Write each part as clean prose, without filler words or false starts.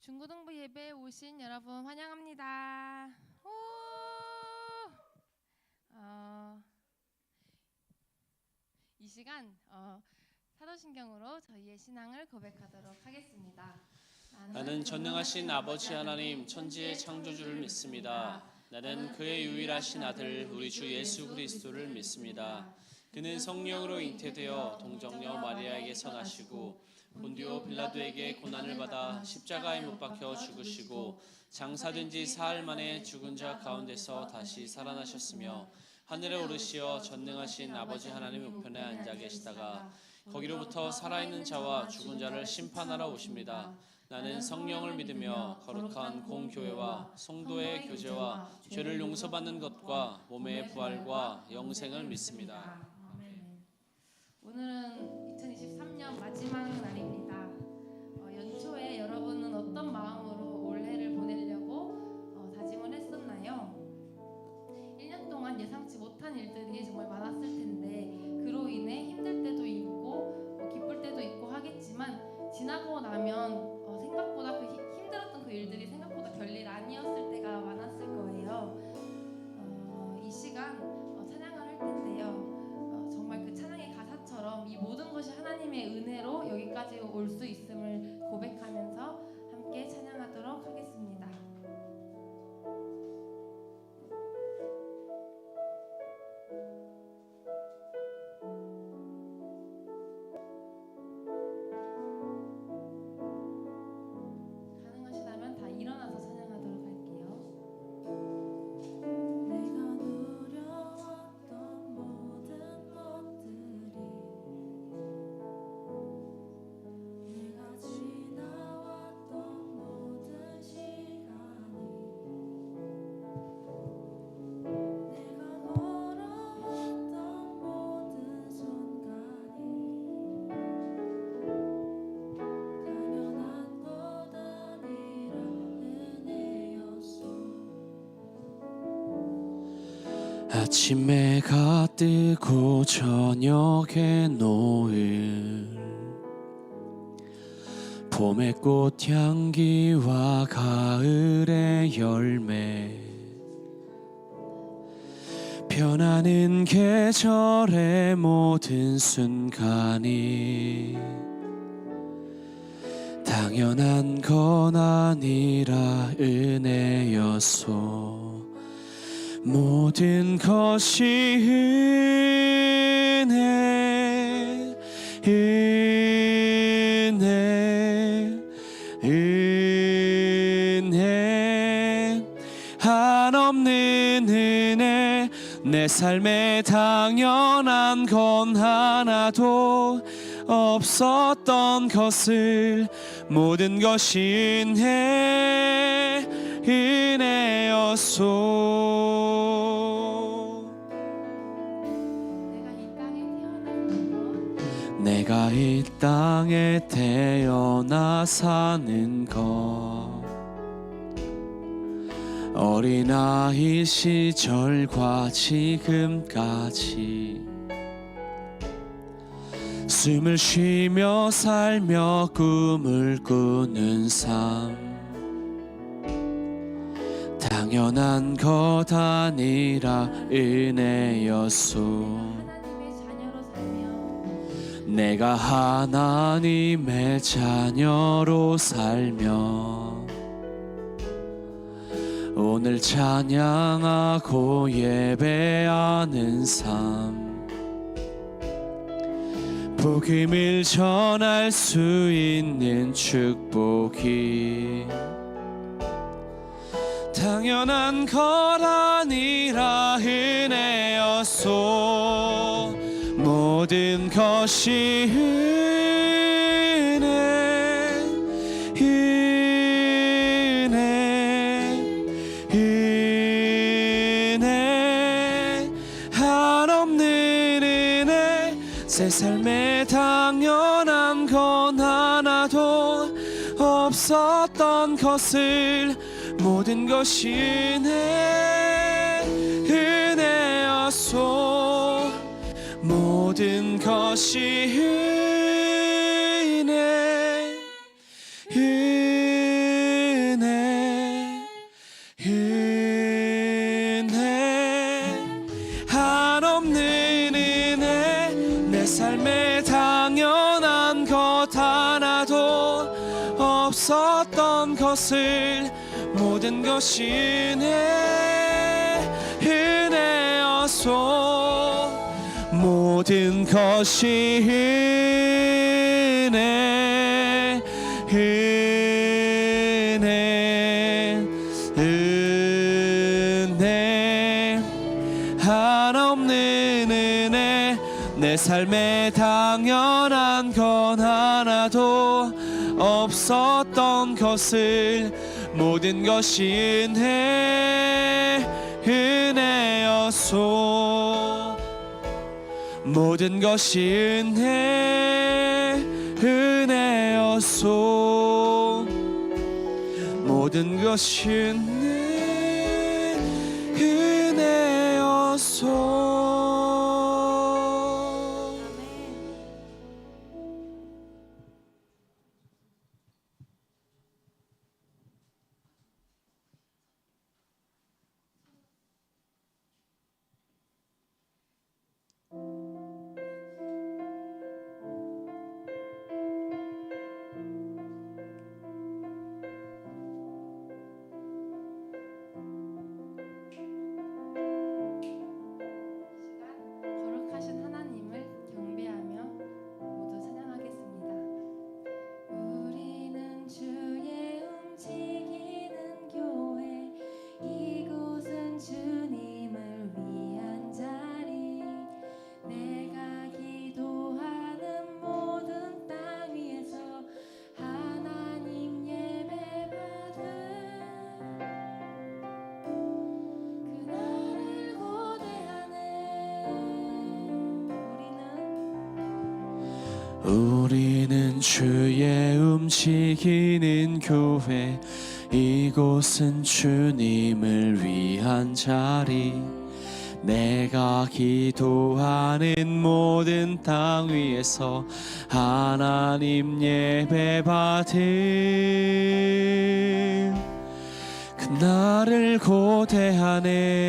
중고등부 예배에 오신 여러분 환영합니다. 이 시간 사도신경으로 저희의 신앙을 고백하도록 하겠습니다. 나는 전능하신 아버지 하나님 천지의 창조주를 믿습니다. 나는 그의 유일하신 아들 우리 주 예수 그리스도를 믿습니다. 그는 성령으로 잉태되어 동정녀 마리아에게서 나시고 본디오 빌라도에게 고난을 받아 십자가에 못 박혀 죽으시고 장사된 지 사흘 만에 죽은 자 가운데서 다시 살아나셨으며 하늘에 오르시어 전능하신 아버지 하나님 우편에 앉아 계시다가 거기로부터 살아있는 자와 죽은 자를 심판하러 오십니다. 나는 성령을 믿으며 거룩한 공교회와 성도의 교제와 죄를 용서받는 것과 몸의 부활과 영생을 믿습니다. 오늘은 2023년 마지막 날입니다. 연초에 여러분은 어떤 마음으로 올해를 보내려고 다짐을 했었나요? 1년 동안 예상치 못한 일들이 정말 많았을 텐데 그로 인해 힘들 때도 있고 기쁠 때도 있고 하겠지만 지나고 나면 생각보다 힘들었던 그 일들이 생각보다 별일 아니었을 때가 많았을 거예요. 이 시간 찬양을 할 텐데요. 정말 그 찬양의 가사처럼 이 모든 것이 하나님의 은혜로 여기까지 올 수 있음을 고백하면서 함께 찬양하도록 하겠습니다. 가능하시다면 다 일어나서 찬양하도록 할게요. 내가 누려왔던 모든 것들이 내가 지나왔던 모든 시간이 내가 걸어왔던 모든 순간이 당연한 것 아니라 은혜였소. 아침 해가 뜨고 저녁에 노을 봄의 꽃향기와 가을의 열매 변하는 계절의 모든 순간이 당연한 건 아니라 은혜였소. 모든 것이 은혜, 은혜, 은혜, 한없는 은혜. 내 삶에 당연한 건 하나도 없었던 것을 모든 것이 은혜, 은혜였소. 내가 이 땅에 태어나 사는 것 어린아이 시절과 지금까지 숨을 쉬며 살며 꿈을 꾸는 삶 당연한 것 아니라 은혜였소. 내가 하나님의 자녀로 살며 오늘 찬양하고 예배하는 삶 복음을 전할 수 있는 축복이 당연한 것 아니라 은혜였소. 모든 것이 은혜, 은혜, 은혜, 한없는 은혜. 새 삶에 당연한 건 하나도 없었던 것을 모든 것이 은혜, 은혜였소. 모든 것이 은혜, 은혜. 한없는 은혜 내 삶에 당연한 것 하나도 없었던 것을 모든 것이 은혜였소 모든 것이 은혜 한없는 은혜 내 삶에 당연한 건 하나도 없었던 것을 모든 것이 은혜였소 모든 것이 은혜였소 모든 것이 은혜였소 거룩하신 하나님을 경배하며 모두 찬양하겠습니다. 우리는 주의 움직이는 교회 이곳은 주님을 위한 자리 내가 기도하는 모든 땅 위에서 하나님 예배 받은 그날을 고대하네 우리는 주의 움직이는 교회 이곳은 주님을 위한 자리 내가 기도하는 모든 땅 위에서 하나님 예배 받은 그날을 고대하네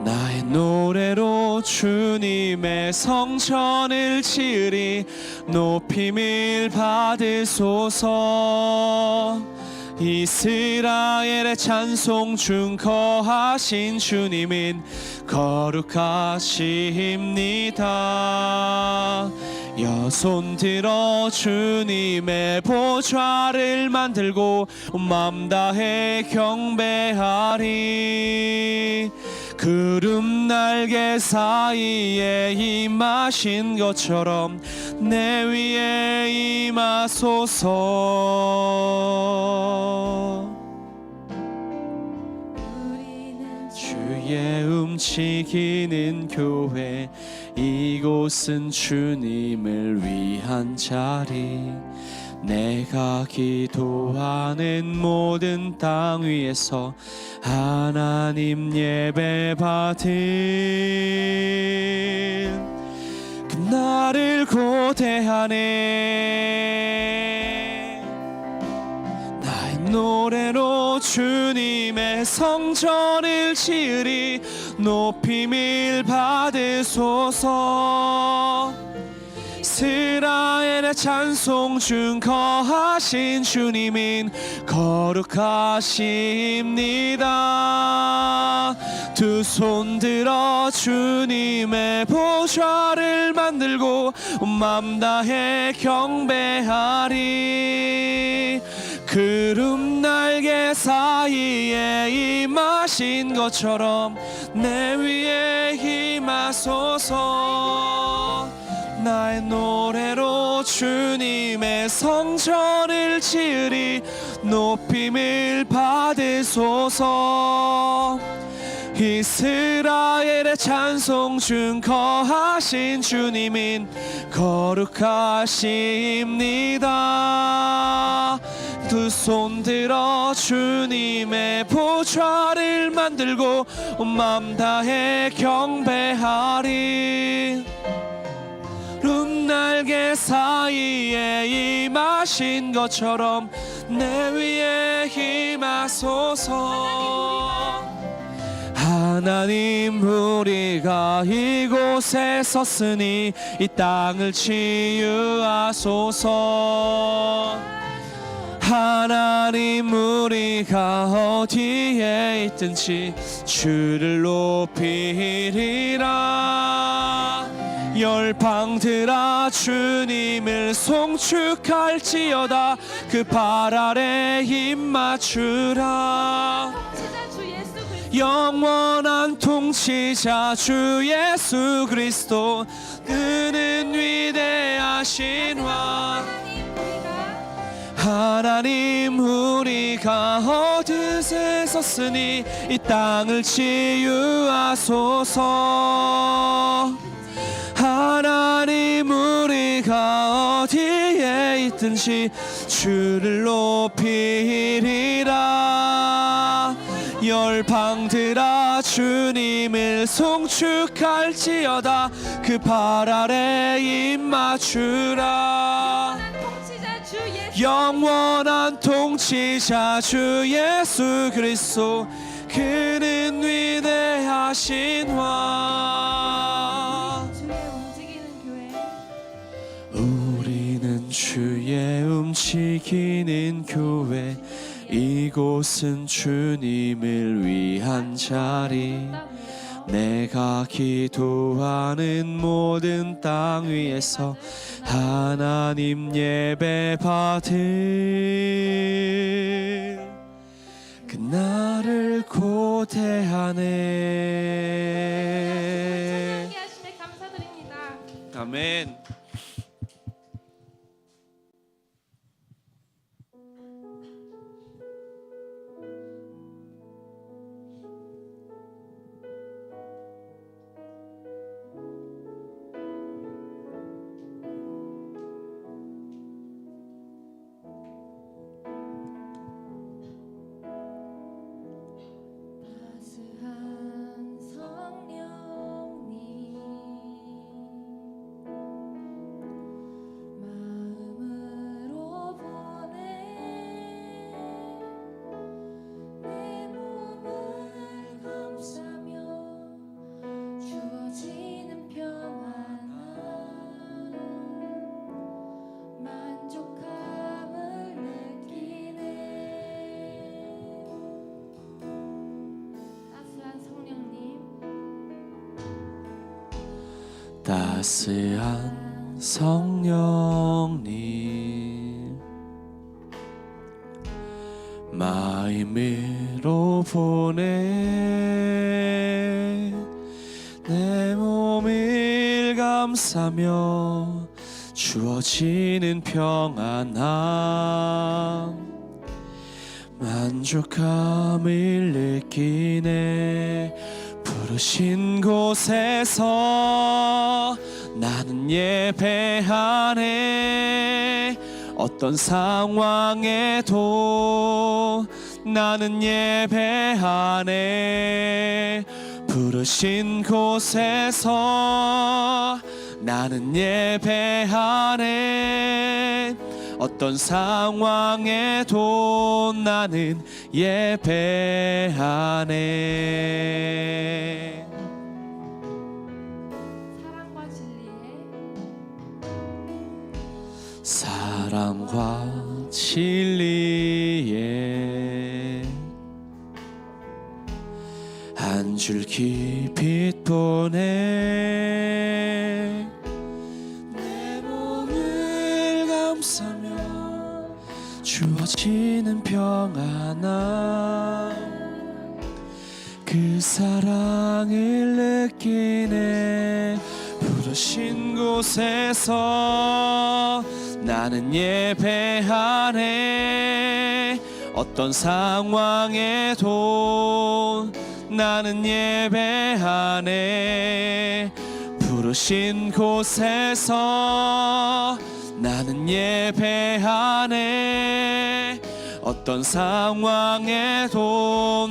나의 노래로 주님의 성전을 지으리 높임을 받으소서 이스라엘의 찬송 중 거하신 주님은 거룩하십니다 여손 들어 주님의 보좌를 만들고 맘 다해 경배하리 구름 날개 사이에 임하신 것처럼 내 위에 임하소서 주의 움직이는 교회 이곳은 주님을 위한 자리 내가 기도하는 모든 땅 위에서 하나님 예배 받은 그날을 고대하네 나의 노래로 주님의 성전을 지으리 높임을 받으소서 이스라엘의 찬송 중 거하신 주님은 거룩하십니다 두 손 들어 주님의 보좌를 만들고 맘 다해 경배하리 구름 날개 사이에 임하신 것처럼 내 위에 임하소서 나의 노래로 주님의 성전을 지으리 높임을 받으소서 이스라엘의 찬송 중 거하신 주님은 거룩하십니다 두 손 들어 주님의 보좌를 만들고 맘 다해 경배하리 구름 날개 사이에 임하신 것처럼 내 위에 임하소서 하나님 우리가 이곳에 섰으니 이 땅을 치유하소서. 하나님 우리가 어디에 있든지 주를 높이리라. 열방들아 주님을 송축할지어다. 그 발 아래 입 맞추라. 통치자 주 예수 그리스도 영원한 통치자 주 예수 그리스도 그는 위대하신 왕. 하나님 우리가 어디에 섰으니 이 땅을 치유하소서. 하나님 우리가 어디에 있든지 주를 높이리라. 열방들아 주님을 송축할지어다. 그 발 아래 입 맞추라. 영원한 통치자 주 예수 그리스도 그는 위대하신 왕. 우리는 주의 움직이는 교회. 이곳은 주님을 위한 자리. 내가 기도하는 모든 땅 위에서 하나님 예배 받을 그날을 고대하네. 찬양하게 하시네 감사드립니다. 아멘. 따스한 성령님 마음으로 보내 내 몸을 감싸며 주어지는 평안함 만족함을 느끼네. 따스한 성령님 따스한 성령님 마음으로 보내 내 몸을 감싸며 주어지는 평안함 만족함을 느끼네. 부르신 곳에서 나는 예배하네. 어떤 상황에도 나는 예배하네. 부르신 곳에서 나는 예배하네. 어떤 상황에도 나는 예배하네. 사랑과 진리에 사랑과 진리에 한 줄기 빛 보내 내 몸을 감싸며 주어지는 평안함 그 사랑을 느끼네. 부르신 곳에서 나는 예배하네. 어떤 상황에도 나는 예배하네. 부르신 곳에서 나는 예배하네. 어떤 상황에도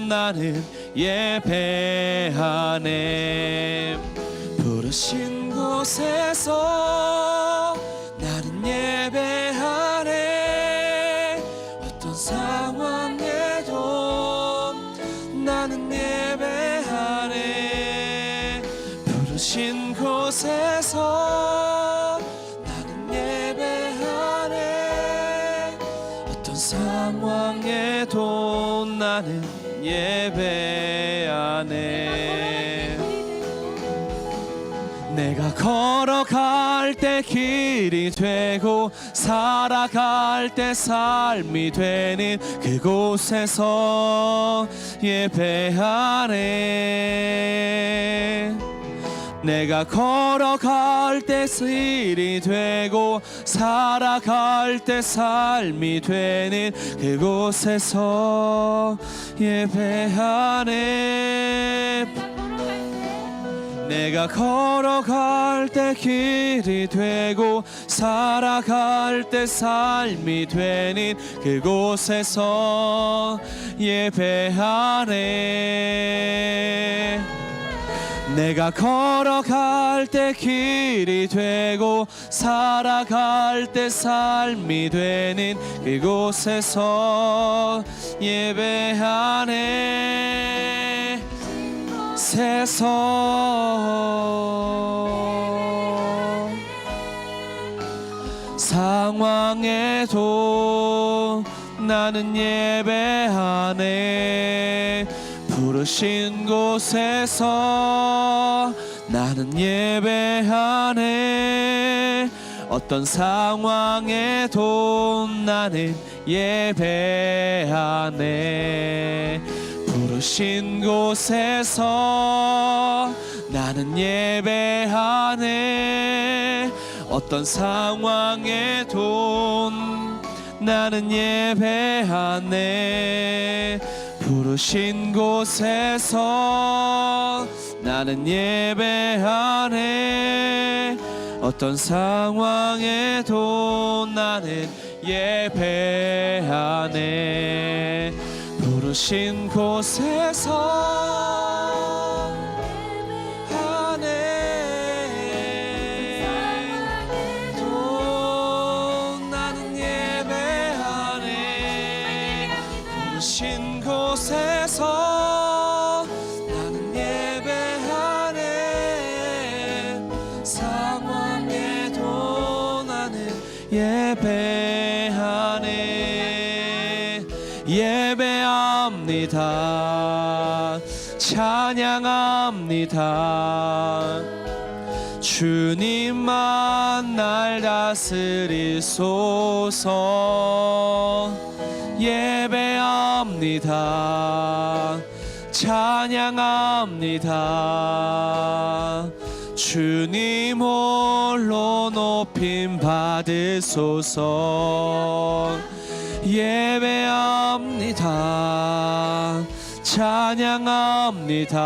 나는 예배하네. 부르신 곳에서 나는 예배하네. 어떤 상황에도 나는 예배하네. 곳에서 나는 예배하네. 어떤 상황에도 나는 예배하네. 내가 걸어갈 때 길이 되고 살아갈 때 삶이 되는 그곳에서 예배하네. 내가 걸어갈 때 길이 되고 살아갈 때 삶이 되는 그곳에서 예배하네. 내가 걸어갈 때 길이 되고 살아갈 때 삶이 되는 그곳에서 예배하네. 내가 걸어갈 때 길이 되고 살아갈 때 삶이 되는 그곳에서 예배하네. 세상 상황에도 나는 예배하네. 부르신 곳에서 나는 예배하네. 어떤 상황에도 나는 예배하네. 부르신 곳에서 나는 예배하네. 어떤 상황에도 나는 예배하네. 부르신 곳에서 나는 예배하네. 어떤 상황에도 나는 예배하네. 부르신 곳에서 하네. 또 나는 예배하네. 부르신 곳에서 나는 예배하네. 상황에도 나는 예배하네. 예배합니다. 찬양합니다. 주님만 날 다스리소서. 예배합니다. 찬양합니다. 주님 홀로 높임 받으소서. 예배합니다. 찬양합니다.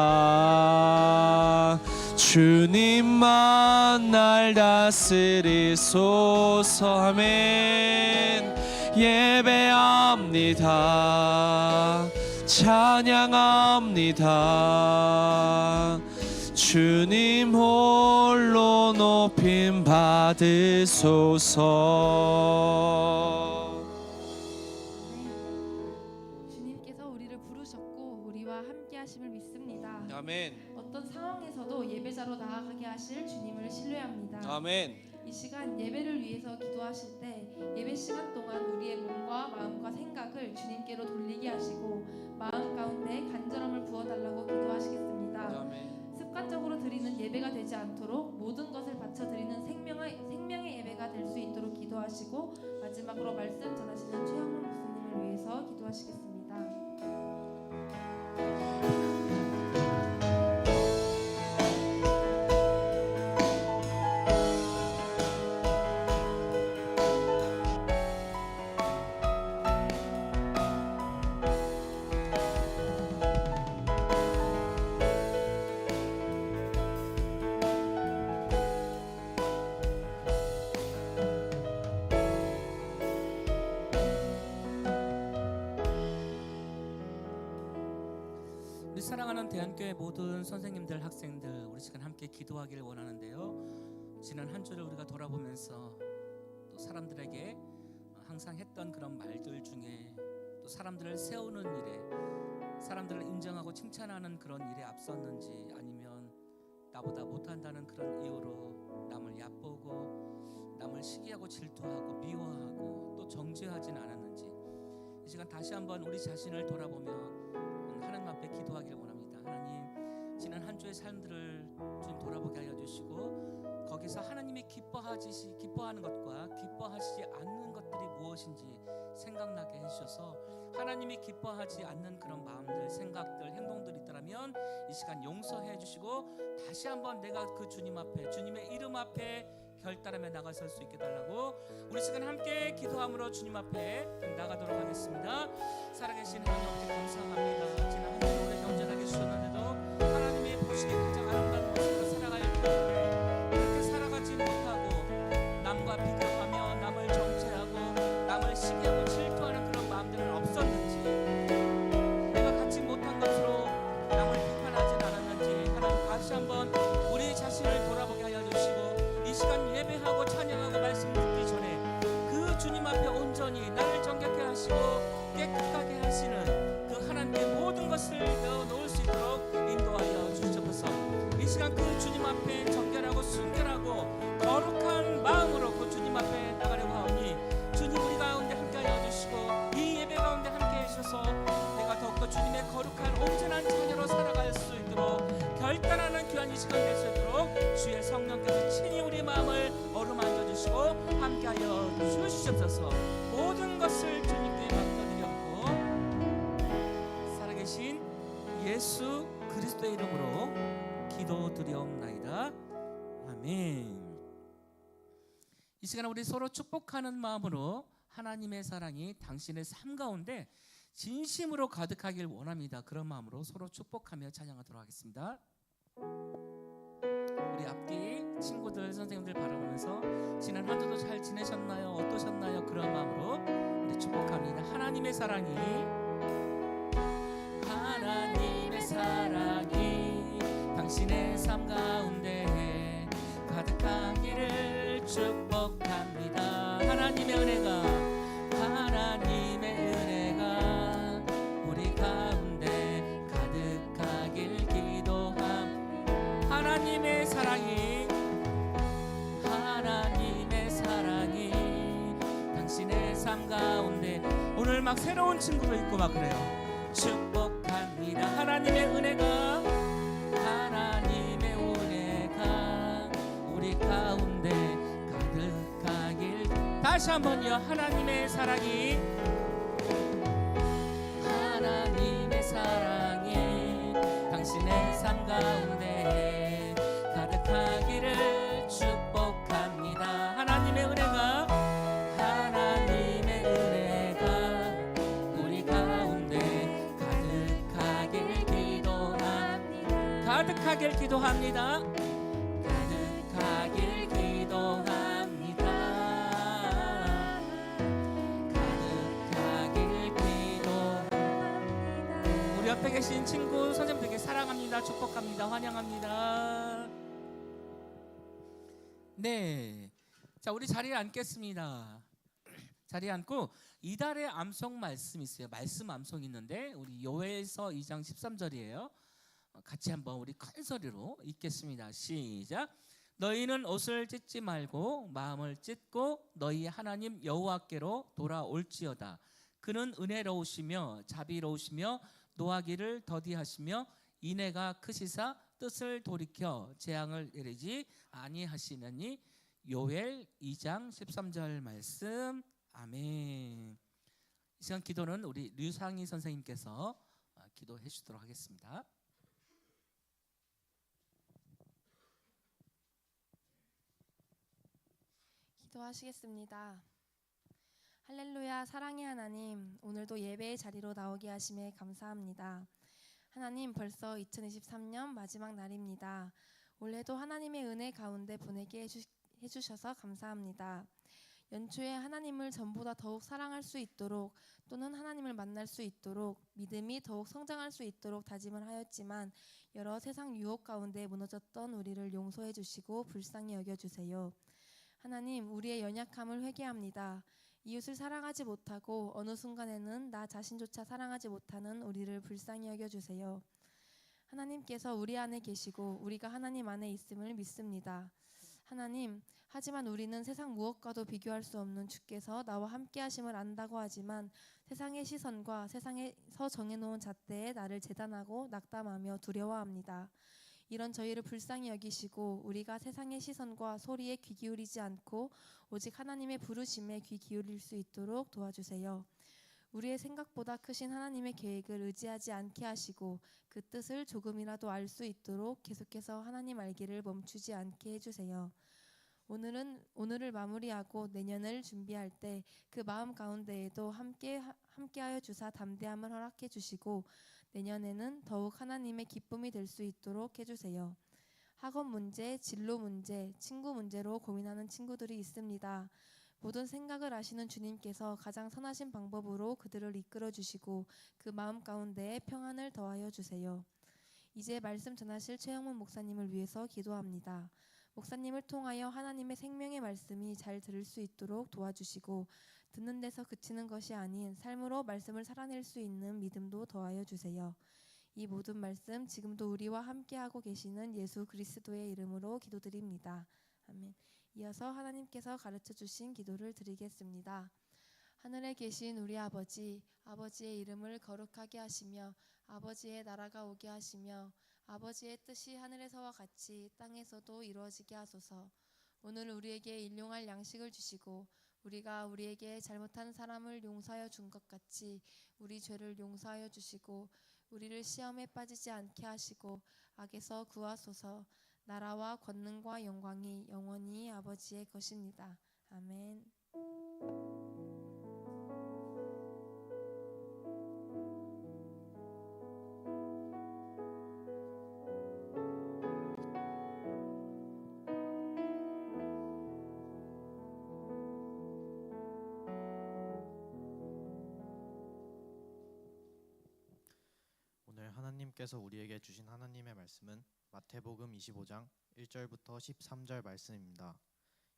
주님만 날 다스리소서. 아멘. 예배합니다. 찬양합니다. 주님 홀로 높임 받으소서. 주님께서 우리를 부르셨고 우리와 함께 하심을 믿습니다. 아멘. 어떤 상황에서도 예배자로 나아가게 하실 주님을 신뢰합니다. 아멘. 이 시간 예배를 위해서 기도하실 때 예배 시간 동안 우리의 몸과 마음과 생각을 주님께로 돌리게 하시고 마음 가운데 간절함을 부어달라고 기도하시겠습니다. 아멘. 습관적으로 드리는 예배가 되지 않도록 모든 것을 바쳐 드리는 생명의 예배가 될 수 있도록 기도하시고 마지막으로 말씀 전하시는 최영문 목사님을 위해서 기도하시겠습니다. 우리 사랑하는 대한교회 모든 선생님들, 학생들, 우리 시간 함께 기도하기를 원하는데요. 지난 한 주를 우리가 돌아보면서 또 사람들에게 항상 했던 그런 말들 중에 또 사람들을 세우는 일에, 사람들을 인정하고 칭찬하는 그런 일에 앞섰는지, 아니면 나보다 못한다는 그런 이유로 남을 얕보고 남을 시기하고 질투하고 미워하고 또 정죄하진 않았는지 이 시간 다시 한번 우리 자신을 돌아보며 하나님 앞에 기도하기를 원합니다. 하나님, 지난 한 주의 삶들을 주님 돌아보게 하여 주시고 거기서 하나님이 기뻐하는 것과 기뻐하시지 않는 것들이 무엇인지 생각나게 해주셔서 하나님이 기뻐하지 않는 그런 마음들, 생각들, 행동들이 있더라면 이 시간 용서해 주시고 다시 한번 내가 그 주님 앞에, 주님의 이름 앞에 결단하며 나가설 수 있게 달라고 우리 시간 함께 기도함으로 주님 앞에 나가도록 하겠습니다. 살아계신 하나님 아버지 감사합니다. 지난 한 주를 오래 경전하게 주셨는데도 하나님이 보시기에 가장 아름다운 모습으로 살아갈 때 이렇게 살아가지 못하고 남과 비교하며 남을 정죄하고 남을 시기하고 질투하는 그런 마음들은 없었는지, 내가 갖지 못한 것으로 남을 비판하진 않았는지 하나님 다시 한번 우리 자신을 돌아보게 하여 주시고 이 시간 예배하고 찬양하고 말씀 듣기 전에 그 주님 앞에 온전히 나를 정결케 하시고 깨끗하게 하시는 그 하나님의 모든 것을 넣어놓을 수 있도록 인도하여 주시옵소서. 이 시간 그 주님 앞에 정결하고 순결하고 거룩한 마음으로 그 주님 앞에 나가려고 하오니 주님 우리 가운데 함께하여 주시고 이 예배 가운데 함께해 주셔서 내가 더욱더 주님의 거룩한 온전한 자녀로 살아갈 수 있도록 결단하는 귀한 이 시간 될 수 있도록 주의 성령께서 친히 우리 마음을 어루만져 주시고 함께하여 주시옵소서. 모든 것을 주님께 맡겨드렸고 살아계신 예수 그리스도의 이름으로 기도드리옵나이다. 아멘. 이 시간에 우리 서로 축복하는 마음으로 하나님의 사랑이 당신의 삶 가운데 진심으로 가득하길 원합니다. 그런 마음으로 서로 축복하며 찬양하도록 하겠습니다. 우리 앞뒤 친구들, 선생님들 바라보면서 지난 한 주도 잘 지내셨나요? 어떠셨나요? 그런 마음으로 우리 축복합니다. 하나님의 사랑이 당신의 삶 가운데 가득하기를 축복합니다. 하나님의 은혜가 우리 가운데 가득하길 기도함. 하나님의 사랑이 당신의 삶 가운데 오늘 막 새로운 친구도 있고 막 그래요. 축복합니다. 하나님의 은혜가 우리 가운데 가득하길. 다시 한번요. 하나님의 사랑이 당신의 삶 가운데 가득하기를 축복합니다. 하나님의 은혜가 우리 가운데 가득하길 기도합니다. 가득하길 기도합니다. 우리 옆에 계신 친구, 선생님들께 사랑합니다. 축복합니다. 환영합니다. 네, 자 우리 자리에 앉겠습니다. 자리에 앉고 이달의 암송 말씀 있어요. 말씀 암송이 있는데 우리 요엘서 2장 13절이에요. 같이 한번 우리 큰 소리로 읽겠습니다. 시작. 너희는 옷을 찢지 말고 마음을 찢고 너희 하나님 여호와께로 돌아올지어다. 그는 은혜로우시며 자비로우시며 노하기를 더디하시며 인애가 크시사 뜻을 돌이켜 재앙을 내리지 아니하시느니. 요엘 2장 13절 말씀. 아멘. 이 시간 기도는 우리 류상희 선생님께서 기도해 주도록 하겠습니다. 기도하시겠습니다. 할렐루야. 사랑의 하나님, 오늘도 예배의 자리로 나오게 하심에 감사합니다. 하나님, 벌써 2023년 마지막 날입니다. 올해도 하나님의 은혜 가운데 보내게 해주셔서 감사합니다. 연초에 하나님을 전보다 더욱 사랑할 수 있도록, 또는 하나님을 만날 수 있도록 믿음이 더욱 성장할 수 있도록 다짐을 하였지만 여러 세상 유혹 가운데 무너졌던 우리를 용서해 주시고 불쌍히 여겨주세요. 하나님, 우리의 연약함을 회개합니다. 이웃을 사랑하지 못하고 어느 순간에는 나 자신조차 사랑하지 못하는 우리를 불쌍히 여겨주세요. 하나님께서 우리 안에 계시고 우리가 하나님 안에 있음을 믿습니다. 하나님, 하지만 우리는 세상 무엇과도 비교할 수 없는 주께서 나와 함께 하심을 안다고 하지만 세상의 시선과 세상에서 정해놓은 잣대에 나를 재단하고 낙담하며 두려워합니다. 이런 저희를 불쌍히 여기시고 우리가 세상의 시선과 소리에 귀 기울이지 않고 오직 하나님의 부르심에 귀 기울일 수 있도록 도와주세요. 우리의 생각보다 크신 하나님의 계획을 의지하지 않게 하시고 그 뜻을 조금이라도 알 수 있도록 계속해서 하나님 알기를 멈추지 않게 해주세요. 오늘을 마무리하고 내년을 준비할 때 그 마음 가운데에도 함께하여 주사 담대함을 허락해 주시고 내년에는 더욱 하나님의 기쁨이 될 수 있도록 해주세요. 학업 문제, 진로 문제, 친구 문제로 고민하는 친구들이 있습니다. 모든 생각을 아시는 주님께서 가장 선하신 방법으로 그들을 이끌어 주시고 그 마음 가운데에 평안을 더하여 주세요. 이제 말씀 전하실 최영문 목사님을 위해서 기도합니다. 목사님을 통하여 하나님의 생명의 말씀이 잘 들을 수 있도록 도와주시고 듣는 데서 그치는 것이 아닌 삶으로 말씀을 살아낼 수 있는 믿음도 더하여 주세요. 이 모든 말씀 지금도 우리와 함께하고 계시는 예수 그리스도의 이름으로 기도드립니다. 아멘. 이어서 하나님께서 가르쳐 주신 기도를 드리겠습니다. 하늘에 계신 우리 아버지, 아버지의 이름을 거룩하게 하시며 아버지의 나라가 오게 하시며 아버지의 뜻이 하늘에서와 같이 땅에서도 이루어지게 하소서. 오늘 우리에게 일용할 양식을 주시고 우리가 우리에게 잘못한 사람을 용서하여 준 것 같이 우리 죄를 용서하여 주시고 우리를 시험에 빠지지 않게 하시고 악에서 구하소서. 나라와 권능과 영광이 영원히 아버지의 것입니다. 아멘. 오늘 하나님께서 우리에게 주신 하나님의 말씀은 마태복음 25장 1절부터 13절 말씀입니다.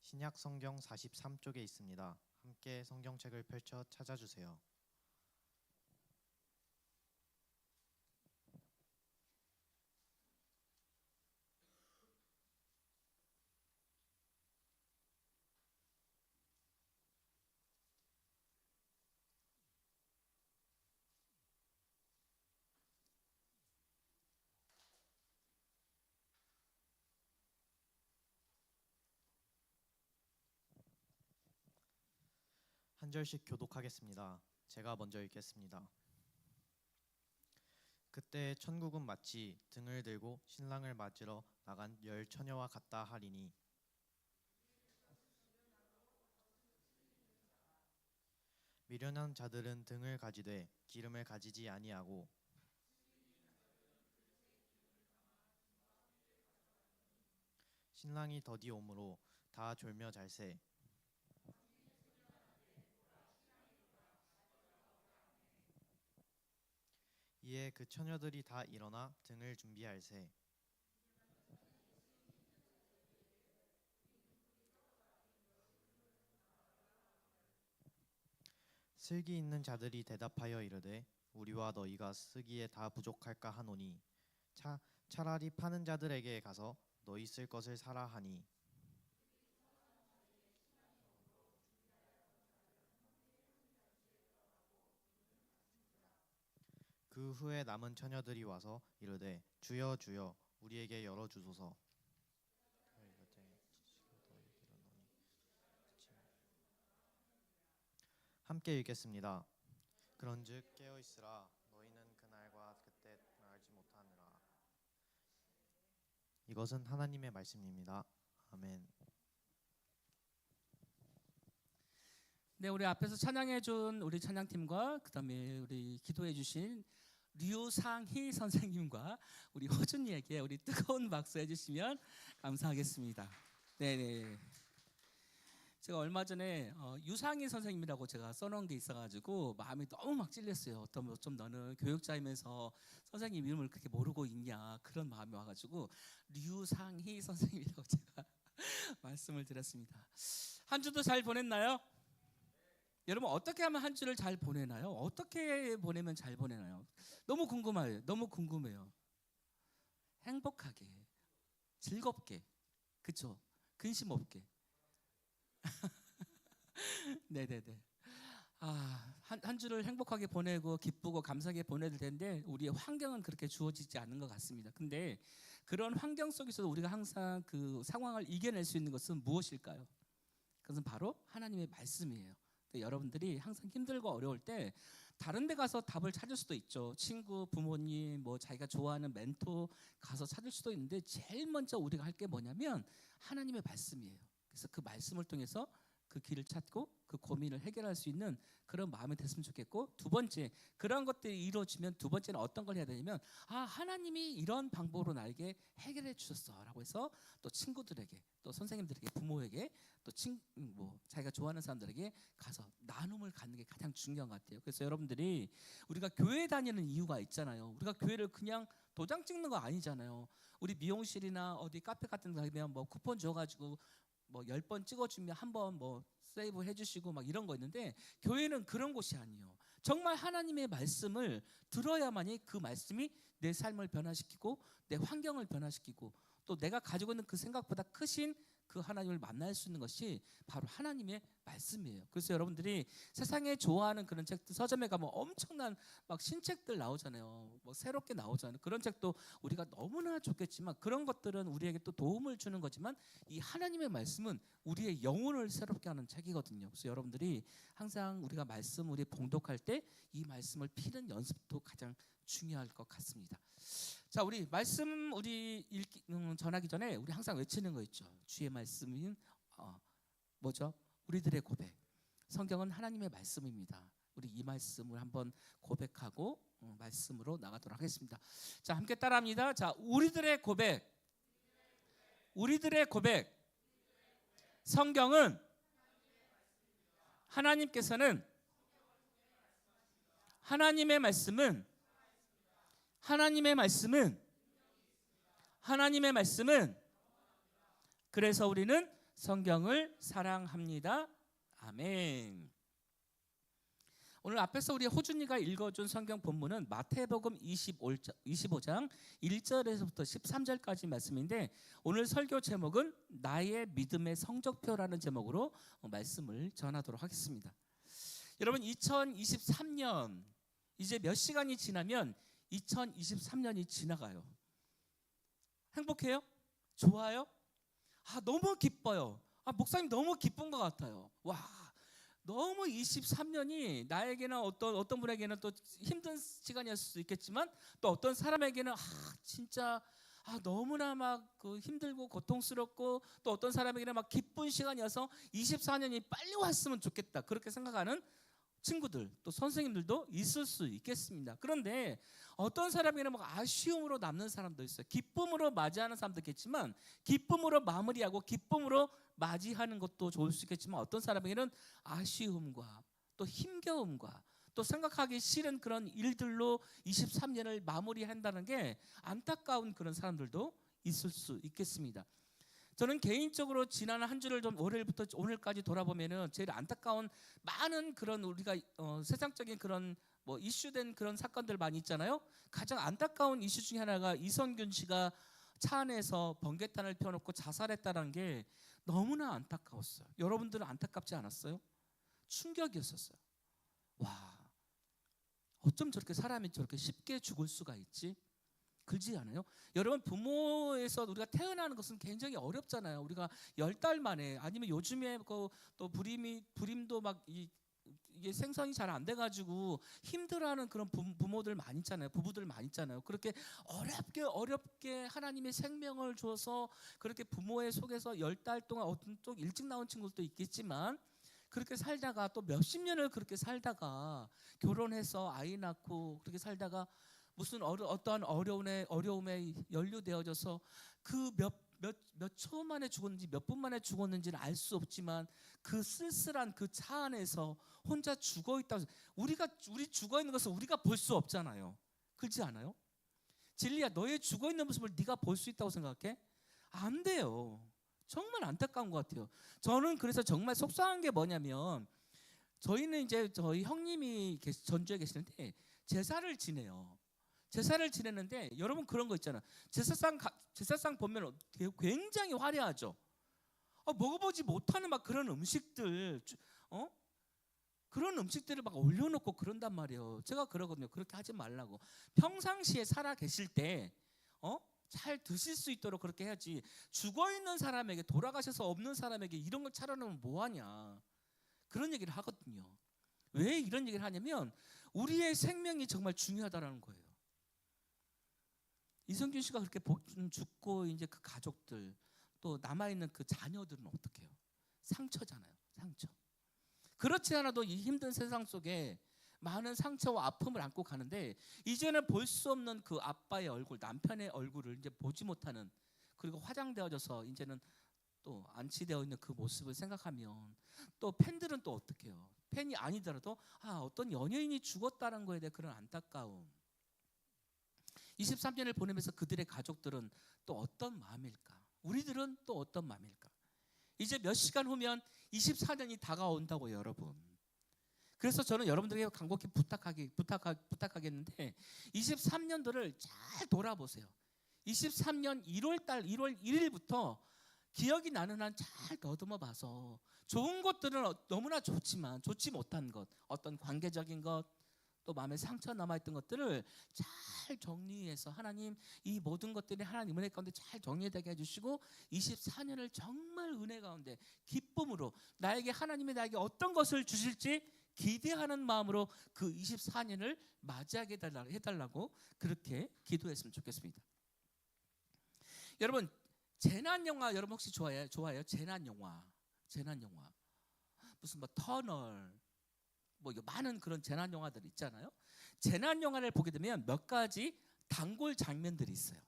신약 성경 43쪽에 있습니다. 함께 성경책을 펼쳐 찾아주세요. 한 절씩 교독하겠습니다. 제가 먼저 읽겠습니다. 그때 천국은 마치 등을 들고 신랑을 맞으러 나간 열 처녀와 같다 하리니 미련한 자들은 등을 가지되 기름을 가지지 아니하고 신랑이 더디 오므로 다 졸며 잘세. 이에 그 처녀들이 다 일어나 등을 준비할세. 슬기 있는 자들이 대답하여 이르되 우리와 너희가 쓰기에 다 부족할까 하노니 차라리 파는 자들에게 가서 너희 쓸 것을 사라 하니 그 후에 남은 처녀들이 와서 이르되 주여 주여 우리에게 열어주소서. 함께 읽겠습니다. 그런즉 깨어있으라 너희는 그날과 그때 알지 못하느라. 이것은 하나님의 말씀입니다. 아멘. 네, 우리 앞에서 찬양해 준 우리 찬양팀과 그다음에 우리 기도해 주신 류상희 선생님과 우리 허준이에게 우리 뜨거운 박수 해주시면 감사하겠습니다. 네네. 제가 얼마 전에 유상희 선생님이라고 제가 써놓은 게 있어가지고 마음이 너무 막 찔렸어요. 좀 너는 교육자이면서 선생님 이름을 그렇게 모르고 있냐 그런 마음이 와가지고 류상희 선생님이라고 제가 말씀을 드렸습니다. 한 주도 잘 보냈나요? 여러분 어떻게 하면 한 주를 잘 보내나요? 어떻게 보내면 잘 보내나요? 너무 궁금해요. 너무 궁금해요. 행복하게, 즐겁게, 그쵸? 근심 없게. 네네네. 한 주를 행복하게 보내고 기쁘고 감사하게 보내야 될 텐데 우리의 환경은 그렇게 주어지지 않는 것 같습니다. 근데 그런 환경 속에서도 우리가 항상 그 상황을 이겨낼 수 있는 것은 무엇일까요? 그것은 바로 하나님의 말씀이에요. 여러분들이 항상 힘들고 어려울 때 다른 데 가서 답을 찾을 수도 있죠. 친구, 부모님, 뭐 자기가 좋아하는 멘토 가서 찾을 수도 있는데 제일 먼저 우리가 할 게 뭐냐면 하나님의 말씀이에요. 그래서 그 말씀을 통해서 그 길을 찾고 그 고민을 해결할 수 있는 그런 마음이 됐으면 좋겠고, 두 번째, 그런 것들이 이루어지면 두 번째는 어떤 걸 해야 되냐면 하나님이 이런 방법으로 나에게 해결해 주셨어라고 해서 또 친구들에게, 또 선생님들에게, 부모에게, 또 자기가 좋아하는 사람들에게 가서 나눔을 갖는 게 가장 중요한 것 같아요. 그래서 여러분들이 우리가 교회 다니는 이유가 있잖아요. 우리가 교회를 그냥 도장 찍는 거 아니잖아요. 우리 미용실이나 어디 카페 같은 데 가면 뭐 쿠폰 줘가지고 뭐 10번 찍어주면 한 번 뭐 세이브 해주시고 막 이런 거 있는데, 교회는 그런 곳이 아니에요. 정말 하나님의 말씀을 들어야만이 그 말씀이 내 삶을 변화시키고 내 환경을 변화시키고 또 내가 가지고 있는 그 생각보다 크신 그 하나님을 만날 수 있는 것이 바로 하나님의 말씀이에요. 그래서 여러분들이 세상에 좋아하는 그런 책들, 서점에 가면 엄청난 막 신책들 나오잖아요. 뭐 새롭게 나오잖아요. 그런 책도 우리가 너무나 좋겠지만 그런 것들은 우리에게 또 도움을 주는 거지만 이 하나님의 말씀은 우리의 영혼을 새롭게 하는 책이거든요. 그래서 여러분들이 항상 우리가 말씀 우리 봉독할 때 이 말씀을 피는 연습도 가장 중요할 것 같습니다. 자, 우리 말씀 우리 전하기 전에 우리 항상 외치는 거 있죠. 주의 말씀인 뭐죠? 우리들의 고백. 성경은 하나님의 말씀입니다. 우리 이 말씀을 한번 고백하고 말씀으로 나가도록 하겠습니다. 자, 함께 따라합니다. 자, 우리들의 고백. 우리들의 고백. 성경은 하나님께서는 하나님의 말씀은 그래서 우리는 성경을 사랑합니다. 아멘. 오늘 앞에서 우리 호준이가 읽어준 성경 본문은 마태복음 25장 1절에서부터 13절까지 말씀인데, 오늘 설교 제목은 나의 믿음의 성적표라는 제목으로 말씀을 전하도록 하겠습니다. 여러분, 2023년 이제 몇 시간이 지나면 2023년이 지나가요. 행복해요? 좋아요? 너무 기뻐요. 목사님 너무 기쁜 것 같아요. 와, 너무 23년이 나에게는 어떤 분에게는 또 힘든 시간이었을 수 있겠지만 또 어떤 사람에게는 진짜 너무나 막 힘들고 고통스럽고, 또 어떤 사람에게는 막 기쁜 시간이어서 24년이 빨리 왔으면 좋겠다 그렇게 생각하는 친구들, 또 선생님들도 있을 수 있겠습니다. 그런데 어떤 사람에게는 막 아쉬움으로 남는 사람도 있어요. 기쁨으로 맞이하는 사람도 있겠지만, 기쁨으로 마무리하고 기쁨으로 맞이하는 것도 좋을 수 있겠지만, 어떤 사람에게는 아쉬움과 또 힘겨움과 또 생각하기 싫은 그런 일들로 23년을 마무리한다는 게 안타까운 그런 사람들도 있을 수 있겠습니다. 저는 개인적으로 지난 한 주를 좀 월요일부터 오늘까지 돌아보면은 제일 안타까운 많은 그런 우리가 세상적인 그런 뭐 이슈된 그런 사건들 많이 있잖아요. 가장 안타까운 이슈 중에 하나가 이선균 씨가 차 안에서 번개탄을 펴놓고 자살했다는 게 너무나 안타까웠어요. 여러분들은 안타깝지 않았어요? 충격이었었어요. 와, 어쩜 저렇게 사람이 저렇게 쉽게 죽을 수가 있지? 그렇지 않아요? 여러분, 부모에서 우리가 태어나는 것은 굉장히 어렵잖아요. 우리가 10달 만에, 아니면 요즘에 또 불임도 막 이게 생성이 잘 안 돼가지고 힘들어하는 그런 부모들 많이 있잖아요. 부부들 많이 있잖아요. 그렇게 어렵게 하나님의 생명을 줘서 그렇게 부모의 속에서 10달 동안 어떤 쪽 일찍 나온 친구들도 있겠지만, 그렇게 살다가 또 몇십 년을 그렇게 살다가 결혼해서 아이 낳고 그렇게 살다가 무슨 어떠한 어려움에 연루되어져서 그 몇 초 만에 죽었는지 몇 분 만에 죽었는지는 알 수 없지만 그 쓸쓸한 그 차 안에서 혼자 죽어 있다고. 우리 죽어 있는 것을 우리가 볼 수 없잖아요. 그렇지 않아요? 진리야, 너의 죽어 있는 모습을 네가 볼 수 있다고 생각해? 안 돼요. 정말 안타까운 것 같아요. 저는 그래서 정말 속상한 게 뭐냐면, 저희는 이제 저희 형님이 전주에 계시는데 제사를 지내요. 제사를 지냈는데 여러분 그런 거 있잖아. 제사상 보면 굉장히 화려하죠. 먹어보지 못하는 막 그런 음식들, 그런 음식들을 막 올려놓고 그런단 말이에요. 제가 그러거든요. 그렇게 하지 말라고. 평상시에 살아 계실 때, 잘 드실 수 있도록 그렇게 해야지. 죽어 있는 사람에게, 돌아가셔서 없는 사람에게 이런 걸 차려놓으면 뭐하냐, 그런 얘기를 하거든요. 왜 이런 얘기를 하냐면 우리의 생명이 정말 중요하다라는 거예요. 이성균 씨가 그렇게 죽고 이제 그 가족들, 또 남아있는 그 자녀들은 어떻게 해요? 상처잖아요. 상처. 그렇지 않아도 이 힘든 세상 속에 많은 상처와 아픔을 안고 가는데 이제는 볼 수 없는 그 아빠의 얼굴, 남편의 얼굴을 이제 보지 못하는, 그리고 화장되어져서 이제는 또 안치되어 있는 그 모습을 생각하면 또 팬들은 또 어떻게 해요? 팬이 아니더라도 어떤 연예인이 죽었다는 거에 대해 그런 안타까움. 23년을 보내면서 그들의 가족들은 또 어떤 마음일까? 우리들은 또 어떤 마음일까? 이제 몇 시간 후면 24년이 다가온다고요, 여러분. 그래서 저는 여러분들에게 간곡히 부탁하겠는데 23년도를 잘 돌아보세요. 23년 1월달 1월 1일부터 기억이 나는 한 잘 더듬어 봐서 좋은 것들은 너무나 좋지만 좋지 못한 것, 어떤 관계적인 것, 또 마음에 상처 남아있던 것들을 잘 정리해서 하나님, 이 모든 것들이 하나님 은혜 가운데 잘 정리되게 해주시고 24년을 정말 은혜 가운데 기쁨으로 나에게, 하나님이 나에게 어떤 것을 주실지 기대하는 마음으로 그 24년을 맞이하게 해달라고 그렇게 기도했으면 좋겠습니다. 여러분, 재난영화 여러분 혹시 좋아해요? 재난영화 무슨 뭐 터널, 뭐 많은 그런 재난 영화들 있잖아요. 재난 영화를 보게 되면 몇 가지 단골 장면들이 있어요.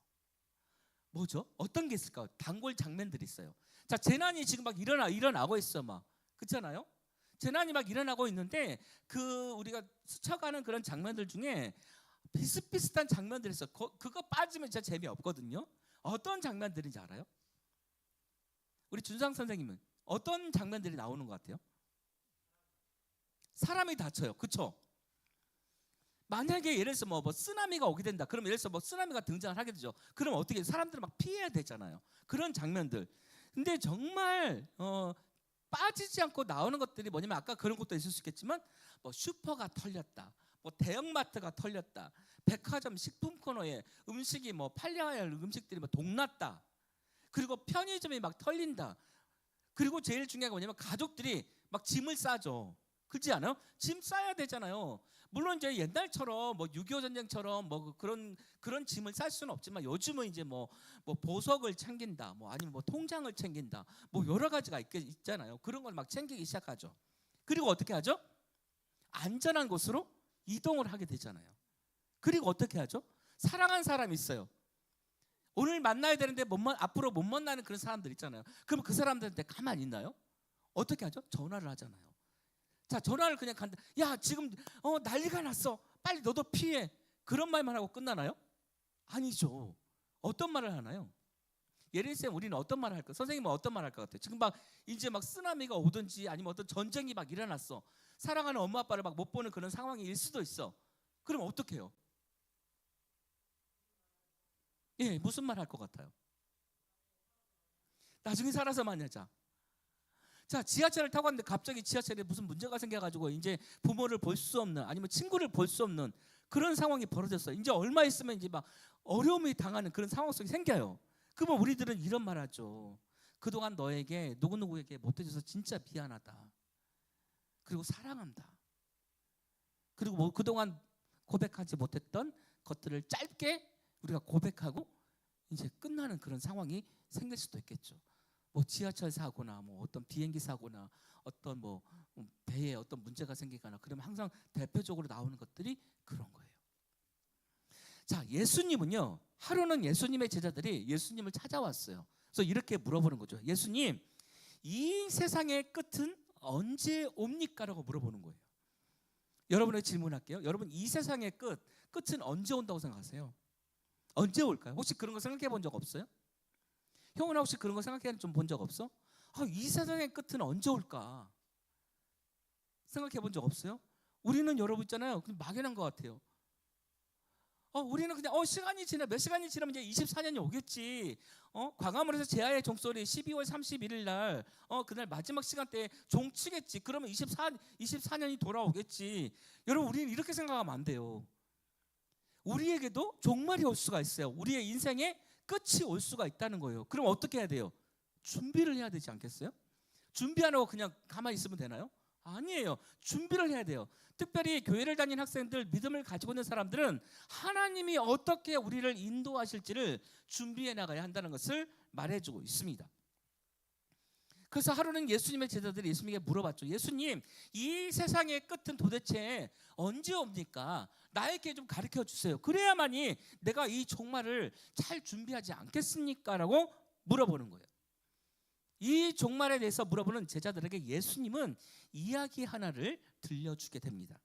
뭐죠? 어떤 게 있을까요? 단골 장면들이 있어요. 자, 재난이 지금 막 일어나고 있어, 막 그렇잖아요. 재난이 막 일어나고 있는데 그 우리가 스쳐가는 그런 장면들 중에 비슷비슷한 장면들이 있어. 그거 빠지면 진짜 재미없거든요. 어떤 장면들인지 알아요? 우리 준상 선생님은 어떤 장면들이 나오는 것 같아요? 사람이 다쳐요. 그렇죠? 만약에 예를 들어서 뭐 쓰나미가 오게 된다. 그럼 예를 들어서 뭐 쓰나미가 등장을 하게 되죠. 그럼 어떻게 사람들은 막 피해야 되잖아요. 그런 장면들. 근데 정말 빠지지 않고 나오는 것들이 뭐냐면 아까 그런 것도 있을 수 있겠지만 뭐 슈퍼가 털렸다. 뭐 대형마트가 털렸다. 백화점 식품 코너에 음식이 뭐 팔려야 할 음식들이 뭐 동났다. 그리고 편의점이 막 털린다. 그리고 제일 중요한 게 뭐냐면 가족들이 막 짐을 싸죠. 그렇지 않아요? 짐 싸야 되잖아요. 물론 이제 옛날처럼 뭐 6.25 전쟁처럼 뭐 그런 짐을 쌀 수는 없지만 요즘은 이제 뭐 보석을 챙긴다, 뭐 아니면 뭐 통장을 챙긴다, 뭐 여러 가지가 있잖아요. 그런 걸 막 챙기기 시작하죠. 그리고 어떻게 하죠? 안전한 곳으로 이동을 하게 되잖아요. 그리고 어떻게 하죠? 사랑한 사람이 있어요. 오늘 만나야 되는데 앞으로 못 만나는 그런 사람들 있잖아요. 그럼 그 사람들한테 가만히 있나요? 어떻게 하죠? 전화를 하잖아요. 자, 전화를 그냥 간다. 야, 지금 난리가 났어. 빨리 너도 피해. 그런 말만 하고 끝나나요? 아니죠. 어떤 말을 하나요? 예를 들면 우리는 어떤 말을 할까? 선생님은 어떤 말을 할 것 같아요? 지금 막 이제 막 쓰나미가 오든지 아니면 어떤 전쟁이 막 일어났어. 사랑하는 엄마 아빠를 막 못 보는 그런 상황일 수도 있어. 그럼 어떻게 해요? 예, 무슨 말 할 것 같아요? 나중에 살아서 만나자. 자, 지하철을 타고 왔는데 갑자기 지하철에 무슨 문제가 생겨가지고 이제 부모를 볼 수 없는, 아니면 친구를 볼 수 없는 그런 상황이 벌어졌어요. 이제 얼마 있으면 이제 막 어려움이 당하는 그런 상황 속이 생겨요. 그러면 우리들은 이런 말 하죠. 그동안 너에게 누구누구에게 못해줘서 진짜 미안하다. 그리고 사랑한다. 그리고 뭐 그동안 고백하지 못했던 것들을 짧게 우리가 고백하고 이제 끝나는 그런 상황이 생길 수도 있겠죠. 뭐 지하철 사고나 뭐 어떤 비행기 사고나 어떤 뭐 배에 어떤 문제가 생기거나 그러면 항상 대표적으로 나오는 것들이 그런 거예요. 자, 예수님은요, 하루는 예수님의 제자들이 예수님을 찾아왔어요. 그래서 이렇게 물어보는 거죠. 예수님, 이 세상의 끝은 언제 옵니까? 라고 물어보는 거예요. 여러분에게 질문할게요. 여러분, 이 세상의 끝은 언제 온다고 생각하세요? 언제 올까요? 혹시 그런 거 생각해 본 적 없어요? 형은 혹시 그런 거 생각해 좀 본 적 없어? 이 세상의 끝은 언제 올까? 생각해 본 적 없어요? 우리는 여러분 있잖아요. 그냥 막연한 것 같아요. 우리는 그냥 시간이 지나 몇 시간이 지나면 이제 24년이 오겠지. 광화문에서 제아의 종소리 12월 31일 날 그날 마지막 시간대에 종 치겠지. 그러면 24년이 돌아오겠지. 여러분, 우리는 이렇게 생각하면 안 돼요. 우리에게도 종말이 올 수가 있어요. 우리의 인생의 끝이 올 수가 있다는 거예요. 그럼 어떻게 해야 돼요? 준비를 해야 되지 않겠어요? 준비 안 하고 그냥 가만히 있으면 되나요? 아니에요. 준비를 해야 돼요. 특별히 교회를 다니는 학생들, 믿음을 가지고 있는 사람들은 하나님이 어떻게 우리를 인도하실지를 준비해 나가야 한다는 것을 말해주고 있습니다. 그래서 하루는 예수님의 제자들이 예수님에게 물어봤죠. 예수님, 이 세상의 끝은 도대체 언제 옵니까? 나에게 좀 가르쳐 주세요. 그래야만이 내가 이 종말을 잘 준비하지 않겠습니까? 라고 물어보는 거예요. 이 종말에 대해서 물어보는 제자들에게 예수님은 이야기 하나를 들려주게 됩니다.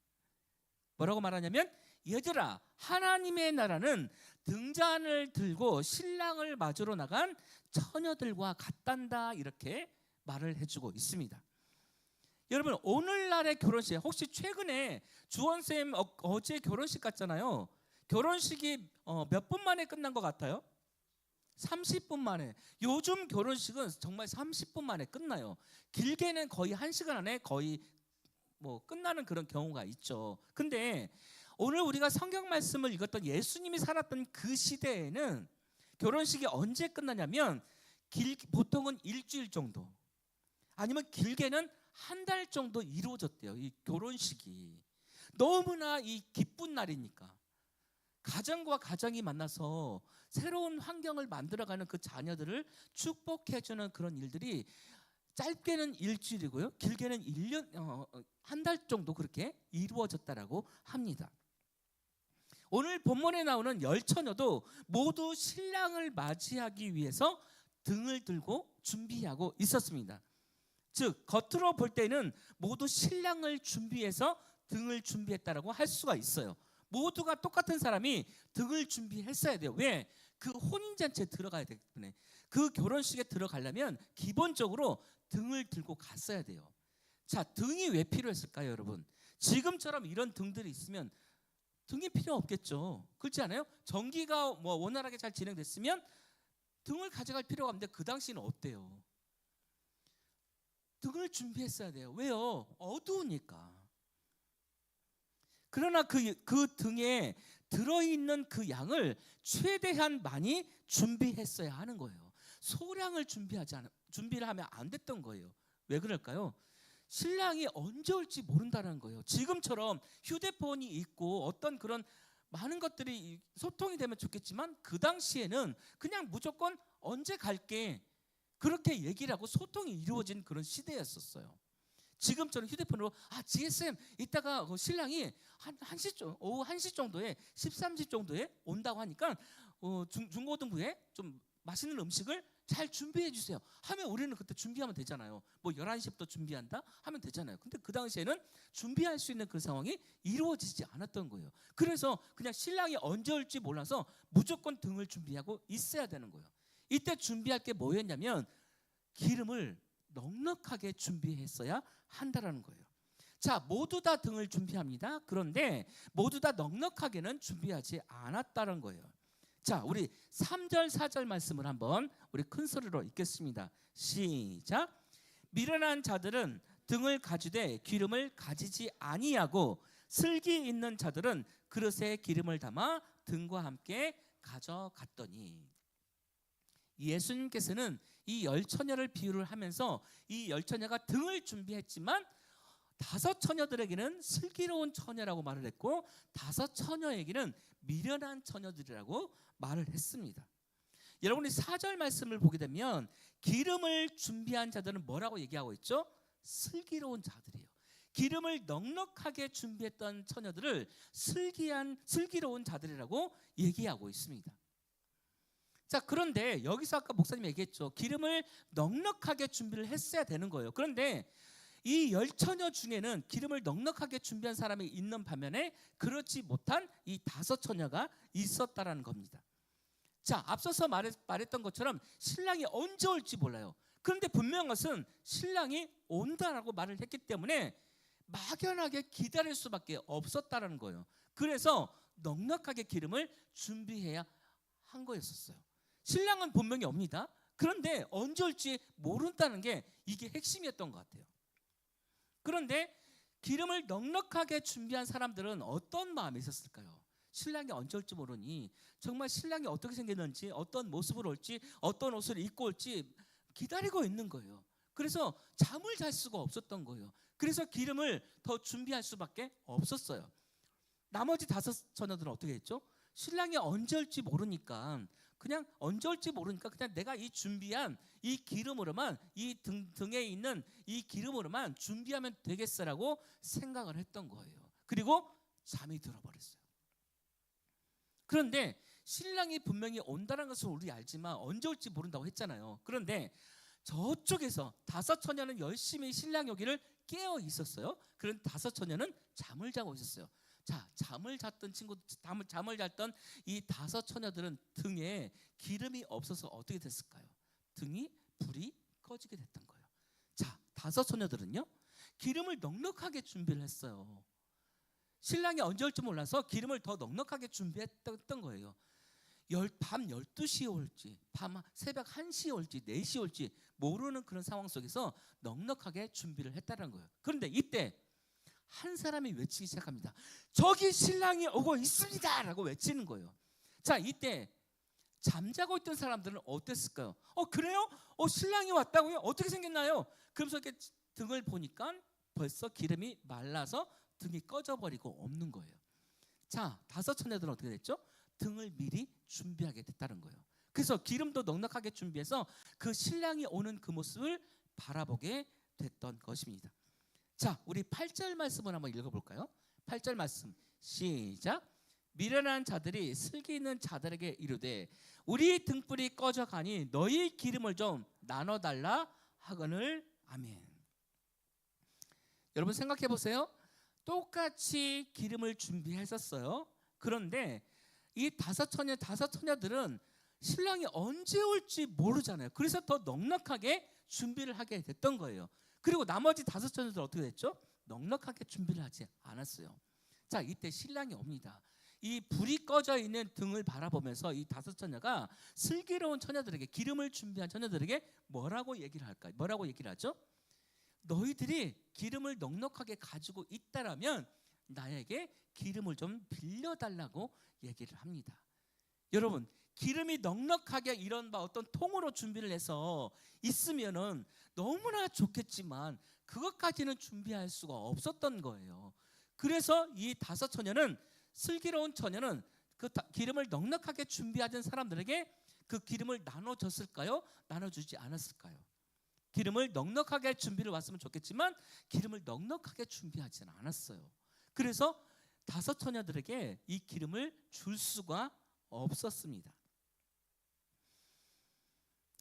뭐라고 말하냐면, 얘들아, 하나님의 나라는 등잔을 들고 신랑을 맞으러 나간 처녀들과 같단다, 이렇게 말을 해주고 있습니다. 여러분, 오늘날의 결혼식, 혹시 최근에 주원쌤 어제 결혼식 갔잖아요. 결혼식이 몇 분 만에 끝난 것 같아요? 30분 만에. 요즘 결혼식은 정말 30분 만에 끝나요. 길게는 거의 1시간 안에 거의 끝나는 그런 경우가 있죠. 근데 오늘 우리가 성경 말씀을 읽었던 예수님이 살았던 그 시대에는 결혼식이 언제 끝나냐면 보통은 일주일 정도, 아니면 길게는 한 달 정도 이루어졌대요. 이 결혼식이 너무나 이 기쁜 날이니까 가정과 가정이 만나서 새로운 환경을 만들어가는 그 자녀들을 축복해주는 그런 일들이 짧게는 일주일이고요, 길게는 1년, 한 달 정도 그렇게 이루어졌다라고 합니다. 오늘 본문에 나오는 10처녀도 모두 신랑을 맞이하기 위해서 등을 들고 준비하고 있었습니다. 즉, 겉으로 볼 때는 모두 신랑을 준비해서 등을 준비했다라고 할 수가 있어요. 모두가 똑같은 사람이 등을 준비했어야 돼요. 왜? 그 혼인잔치에 들어가야 되기 때문에. 그 결혼식에 들어가려면 기본적으로 등을 들고 갔어야 돼요. 자, 등이 왜 필요했을까요, 여러분? 지금처럼 이런 등들이 있으면 등이 필요 없겠죠. 그렇지 않아요? 전기가 원활하게 잘 진행됐으면 등을 가져갈 필요가 없는데 그 당시는 어때요? 등을 준비했어야 돼요. 왜요? 어두우니까. 그러나 그 등에 들어있는 그 양을 최대한 많이 준비했어야 하는 거예요. 소량을 준비를 하면 안 됐던 거예요. 왜 그럴까요? 신랑이 언제 올지 모른다는 거예요. 지금처럼 휴대폰이 있고 어떤 그런 많은 것들이 소통이 되면 좋겠지만 그 당시에는 그냥 무조건 언제 갈게 그렇게 얘기를 하고 소통이 이루어진 그런 시대였었어요. 지금처럼 휴대폰으로 GSM 이따가 신랑이 오후 1시 정도에 13시 정도에 온다고 하니까 중고등부에 좀 맛있는 음식을 잘 준비해 주세요 하면 우리는 그때 준비하면 되잖아요. 11시부터 준비한다 하면 되잖아요. 근데 그 당시에는 준비할 수 있는 그 상황이 이루어지지 않았던 거예요. 그래서 그냥 신랑이 언제 올지 몰라서 무조건 등을 준비하고 있어야 되는 거예요. 이때 준비할 게 뭐였냐면 기름을 넉넉하게 준비했어야 한다라는 거예요. 자, 모두 다 등을 준비합니다. 그런데 모두 다 넉넉하게는 준비하지 않았다는 거예요. 자, 우리 3절 4절 말씀을 한번 우리 큰 소리로 읽겠습니다. 시작. 미련한 자들은 등을 가지되 기름을 가지지 아니하고 슬기 있는 자들은 그릇에 기름을 담아 등과 함께 가져갔더니. 예수님께서는 이 10처녀를 비유를 하면서 이 10처녀가 등을 준비했지만 5처녀들에게는 슬기로운 처녀라고 말을 했고 5처녀에게는 미련한 처녀들이라고 말을 했습니다. 여러분이 4절 말씀을 보게 되면 기름을 준비한 자들은 뭐라고 얘기하고 있죠? 슬기로운 자들이에요. 기름을 넉넉하게 준비했던 처녀들을 슬기로운 자들이라고 얘기하고 있습니다. 자, 그런데 여기서 아까 목사님이 얘기했죠. 기름을 넉넉하게 준비를 했어야 되는 거예요. 그런데 이 10처녀 중에는 기름을 넉넉하게 준비한 사람이 있는 반면에 그렇지 못한 이 5처녀가 있었다라는 겁니다. 자, 앞서서 말했던 것처럼 신랑이 언제 올지 몰라요. 그런데 분명한 것은 신랑이 온다라고 말을 했기 때문에 막연하게 기다릴 수밖에 없었다라는 거예요. 그래서 넉넉하게 기름을 준비해야 한 거였었어요. 신랑은 분명히 옵니다. 그런데 언제 올지 모른다는 게 이게 핵심이었던 것 같아요. 그런데 기름을 넉넉하게 준비한 사람들은 어떤 마음이 있었을까요? 신랑이 언제 올지 모르니 정말 신랑이 어떻게 생겼는지, 어떤 모습으로 올지, 어떤 옷을 입고 올지 기다리고 있는 거예요. 그래서 잠을 잘 수가 없었던 거예요. 그래서 기름을 더 준비할 수밖에 없었어요. 나머지 5 처녀들은 어떻게 했죠? 신랑이 언제 올지 모르니까 그냥 내가 이 준비한 이 기름으로만, 이 등에 있는 이 기름으로만 준비하면 되겠어라고 생각을 했던 거예요. 그리고 잠이 들어버렸어요. 그런데 신랑이 분명히 온다는 것을 우리 알지만 언제 올지 모른다고 했잖아요. 그런데 저쪽에서 5 처녀는 열심히 신랑이 오기를 깨어 있었어요. 그런 5 처녀는 잠을 자고 있었어요. 자, 잠을 잤던 이 5 처녀들은 등에 기름이 없어서 어떻게 됐을까요? 등이 불이 꺼지게 됐던 거예요. 자, 5 처녀들은요, 기름을 넉넉하게 준비를 했어요. 신랑이 언제 올지 몰라서 기름을 더 넉넉하게 준비했던 거예요. 밤 12시에 올지, 새벽 1시에 올지, 4시에 올지 모르는 그런 상황 속에서 넉넉하게 준비를 했다는 거예요. 그런데 이때 한 사람이 외치기 시작합니다. 저기 신랑이 오고 있습니다 라고 외치는 거예요. 자, 이때 잠자고 있던 사람들은 어땠을까요? 그래요? 신랑이 왔다고요? 어떻게 생겼나요? 그러면서 이렇게 등을 보니까 벌써 기름이 말라서 등이 꺼져버리고 없는 거예요. 자, 5 처녀들은 어떻게 됐죠? 등을 미리 준비하게 됐다는 거예요. 그래서 기름도 넉넉하게 준비해서 그 신랑이 오는 그 모습을 바라보게 됐던 것입니다. 자, 우리 8절 말씀을 한번 읽어볼까요? 8절 말씀 시작. 미련한 자들이 슬기 있는 자들에게 이르되 우리 등불이 꺼져가니 너희 기름을 좀 나눠달라 하거늘. 아멘. 여러분 생각해 보세요. 똑같이 기름을 준비했었어요. 그런데 이 5 처녀들은 신랑이 언제 올지 모르잖아요. 그래서 더 넉넉하게 준비를 하게 됐던 거예요. 그리고 나머지 5 처녀들은 어떻게 됐죠? 넉넉하게 준비를 하지 않았어요. 자, 이때 신랑이 옵니다. 이 불이 꺼져 있는 등을 바라보면서 이 5 처녀가 슬기로운 처녀들에게, 기름을 준비한 처녀들에게 뭐라고 얘기를 할까요? 뭐라고 얘기를 하죠? 너희들이 기름을 넉넉하게 가지고 있다라면 나에게 기름을 좀 빌려달라고 얘기를 합니다. 여러분, 기름이 넉넉하게 이런 어떤 통으로 준비를 해서 있으면은 너무나 좋겠지만 그것까지는 준비할 수가 없었던 거예요. 그래서 이 5 처녀는, 슬기로운 처녀는 그 기름을 넉넉하게 준비하던 사람들에게 그 기름을 나눠줬을까요? 나눠주지 않았을까요? 기름을 넉넉하게 준비를 왔으면 좋겠지만 기름을 넉넉하게 준비하지는 않았어요. 그래서 5 처녀들에게 이 기름을 줄 수가 없었습니다.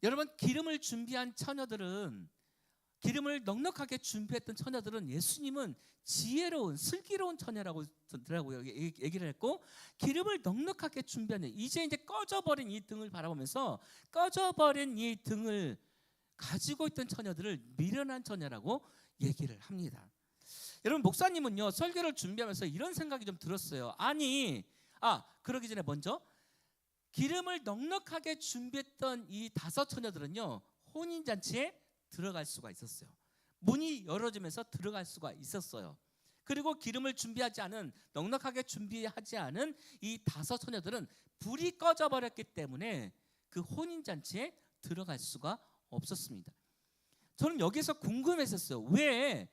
여러분, 기름을 준비한 처녀들은, 기름을 넉넉하게 준비했던 처녀들은 예수님은 지혜로운, 슬기로운 처녀라고 얘기를 했고, 기름을 넉넉하게 준비한, 이제 꺼져버린 이 등을 바라보면서 꺼져버린 이 등을 가지고 있던 처녀들을 미련한 처녀라고 얘기를 합니다. 여러분, 목사님은요, 설교를 준비하면서 이런 생각이 좀 들었어요. 그러기 전에 먼저 기름을 넉넉하게 준비했던 이 5 처녀들은요, 혼인잔치에 들어갈 수가 있었어요. 문이 열어지면서 들어갈 수가 있었어요. 그리고 기름을 준비하지 않은, 넉넉하게 준비하지 않은 이 5 처녀들은 불이 꺼져버렸기 때문에 그 혼인잔치에 들어갈 수가 없었습니다. 저는 여기서 궁금했었어요. 왜?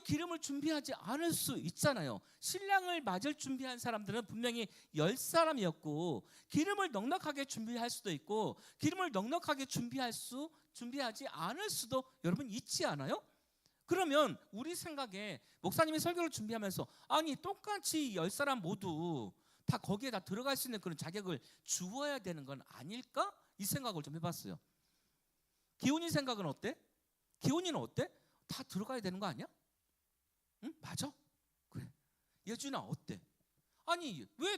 기름을 준비하지 않을 수 있잖아요. 신랑을 맞을 준비한 사람들은 분명히 10사람이었고 기름을 넉넉하게 준비할 수도 있고 기름을 넉넉하게 준비하지 않을 수도 여러분 있지 않아요? 그러면 우리 생각에 목사님이 설교를 준비하면서 똑같이 10사람 모두 다 거기에 다 들어갈 수 있는 그런 자격을 주어야 되는 건 아닐까? 이 생각을 좀 해봤어요. 기훈이 생각은 어때? 기훈이는 어때? 다 들어가야 되는 거 아니야? 응? 맞아? 그래. 예준아 어때? 왜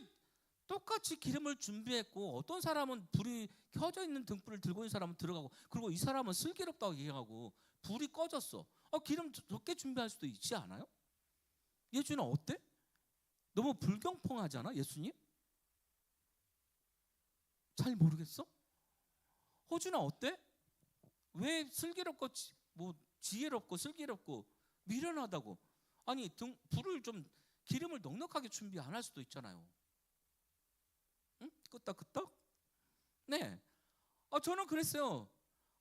똑같이 기름을 준비했고 어떤 사람은 불이 켜져 있는 등불을 들고 있는 사람은 들어가고, 그리고 이 사람은 슬기롭다고 얘기하고 불이 꺼졌어. 기름 적게 준비할 수도 있지 않아요? 예준아 어때? 너무 불경통하잖아 예수님? 잘 모르겠어? 호준아 어때? 왜 슬기롭고 뭐 지혜롭고 슬기롭고 미련하다고? 아니 불을 좀 기름을 넉넉하게 준비 안 할 수도 있잖아요. 응? 끄떡끄떡? 네. 저는 그랬어요.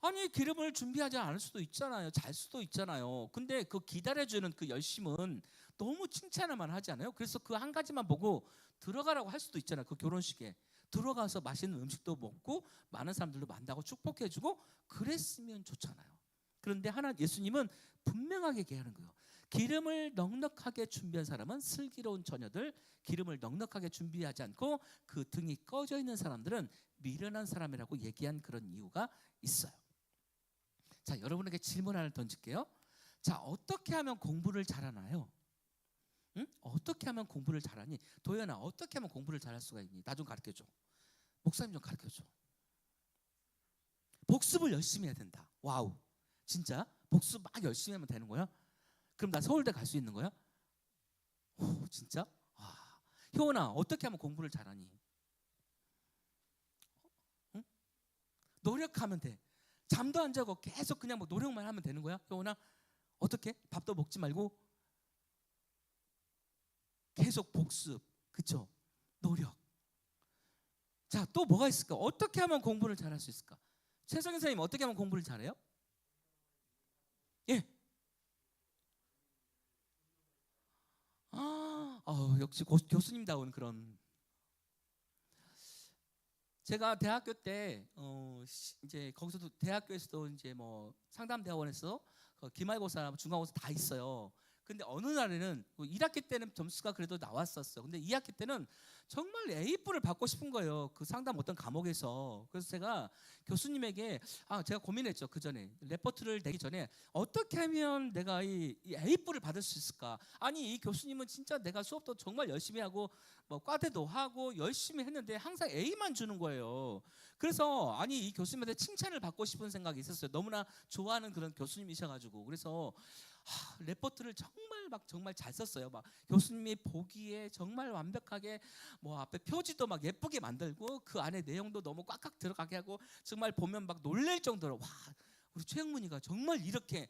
아니 기름을 준비하지 않을 수도 있잖아요. 잘 수도 있잖아요. 근데 그 기다려주는 그 열심은 너무 칭찬을만 하지 않아요? 그래서 그 한 가지만 보고 들어가라고 할 수도 있잖아요. 그 결혼식에 들어가서 맛있는 음식도 먹고 많은 사람들도 만나고 축복해주고 그랬으면 좋잖아요. 그런데 예수님은 분명하게 얘기하는 거예요. 기름을 넉넉하게 준비한 사람은 슬기로운 처녀들, 기름을 넉넉하게 준비하지 않고 그 등이 꺼져 있는 사람들은 미련한 사람이라고 얘기한 그런 이유가 있어요. 자, 여러분에게 질문 하나 던질게요. 자, 어떻게 하면 공부를 잘하나요? 응? 어떻게 하면 공부를 잘하니? 도연아, 어떻게 하면 공부를 잘할 수가 있니? 나 좀 가르쳐줘. 목사님 좀 가르쳐줘. 복습을 열심히 해야 된다. 와우, 진짜? 복습 막 열심히 하면 되는 거야? 그럼 나 서울대 갈 수 있는 거야? 오, 진짜? 효원아, 어떻게 하면 공부를 잘하니? 응? 노력하면 돼. 잠도 안 자고 계속 그냥 뭐 노력만 하면 되는 거야? 효원아, 어떻게? 밥도 먹지 말고 계속 복습, 그쵸? 노력. 자, 또 뭐가 있을까? 어떻게 하면 공부를 잘할 수 있을까? 최성희 선생님 어떻게 하면 공부를 잘해요? 예. 역시 교수님다운 그런. 제가 대학교 때 이제 거기서도 대학교에서도 이제 뭐 상담대학원에서 기말고사, 중간고사 다 있어요. 근데 어느 날에는 1학기 때는 점수가 그래도 나왔었어요. 근데 2학기 때는 정말 A뿔을 받고 싶은 거예요. 그 상담 어떤 과목에서. 그래서 제가 교수님에게 제가 고민했죠. 그 전에 레포트를 내기 전에 어떻게 하면 내가 이 A뿔을 받을 수 있을까? 아니 이 교수님은 진짜 내가 수업도 정말 열심히 하고 뭐 과대도 하고 열심히 했는데 항상 A만 주는 거예요. 그래서 아니 이 교수님한테 칭찬을 받고 싶은 생각이 있었어요. 너무나 좋아하는 그런 교수님이셔가지고. 그래서 레포트를 정말 잘 썼어요. 막 교수님이 보기에 정말 완벽하게 뭐 앞에 표지도 막 예쁘게 만들고 그 안에 내용도 너무 꽉꽉 들어가게 하고 정말 보면 막 놀랄 정도로 와, 우리 최영문이가 정말 이렇게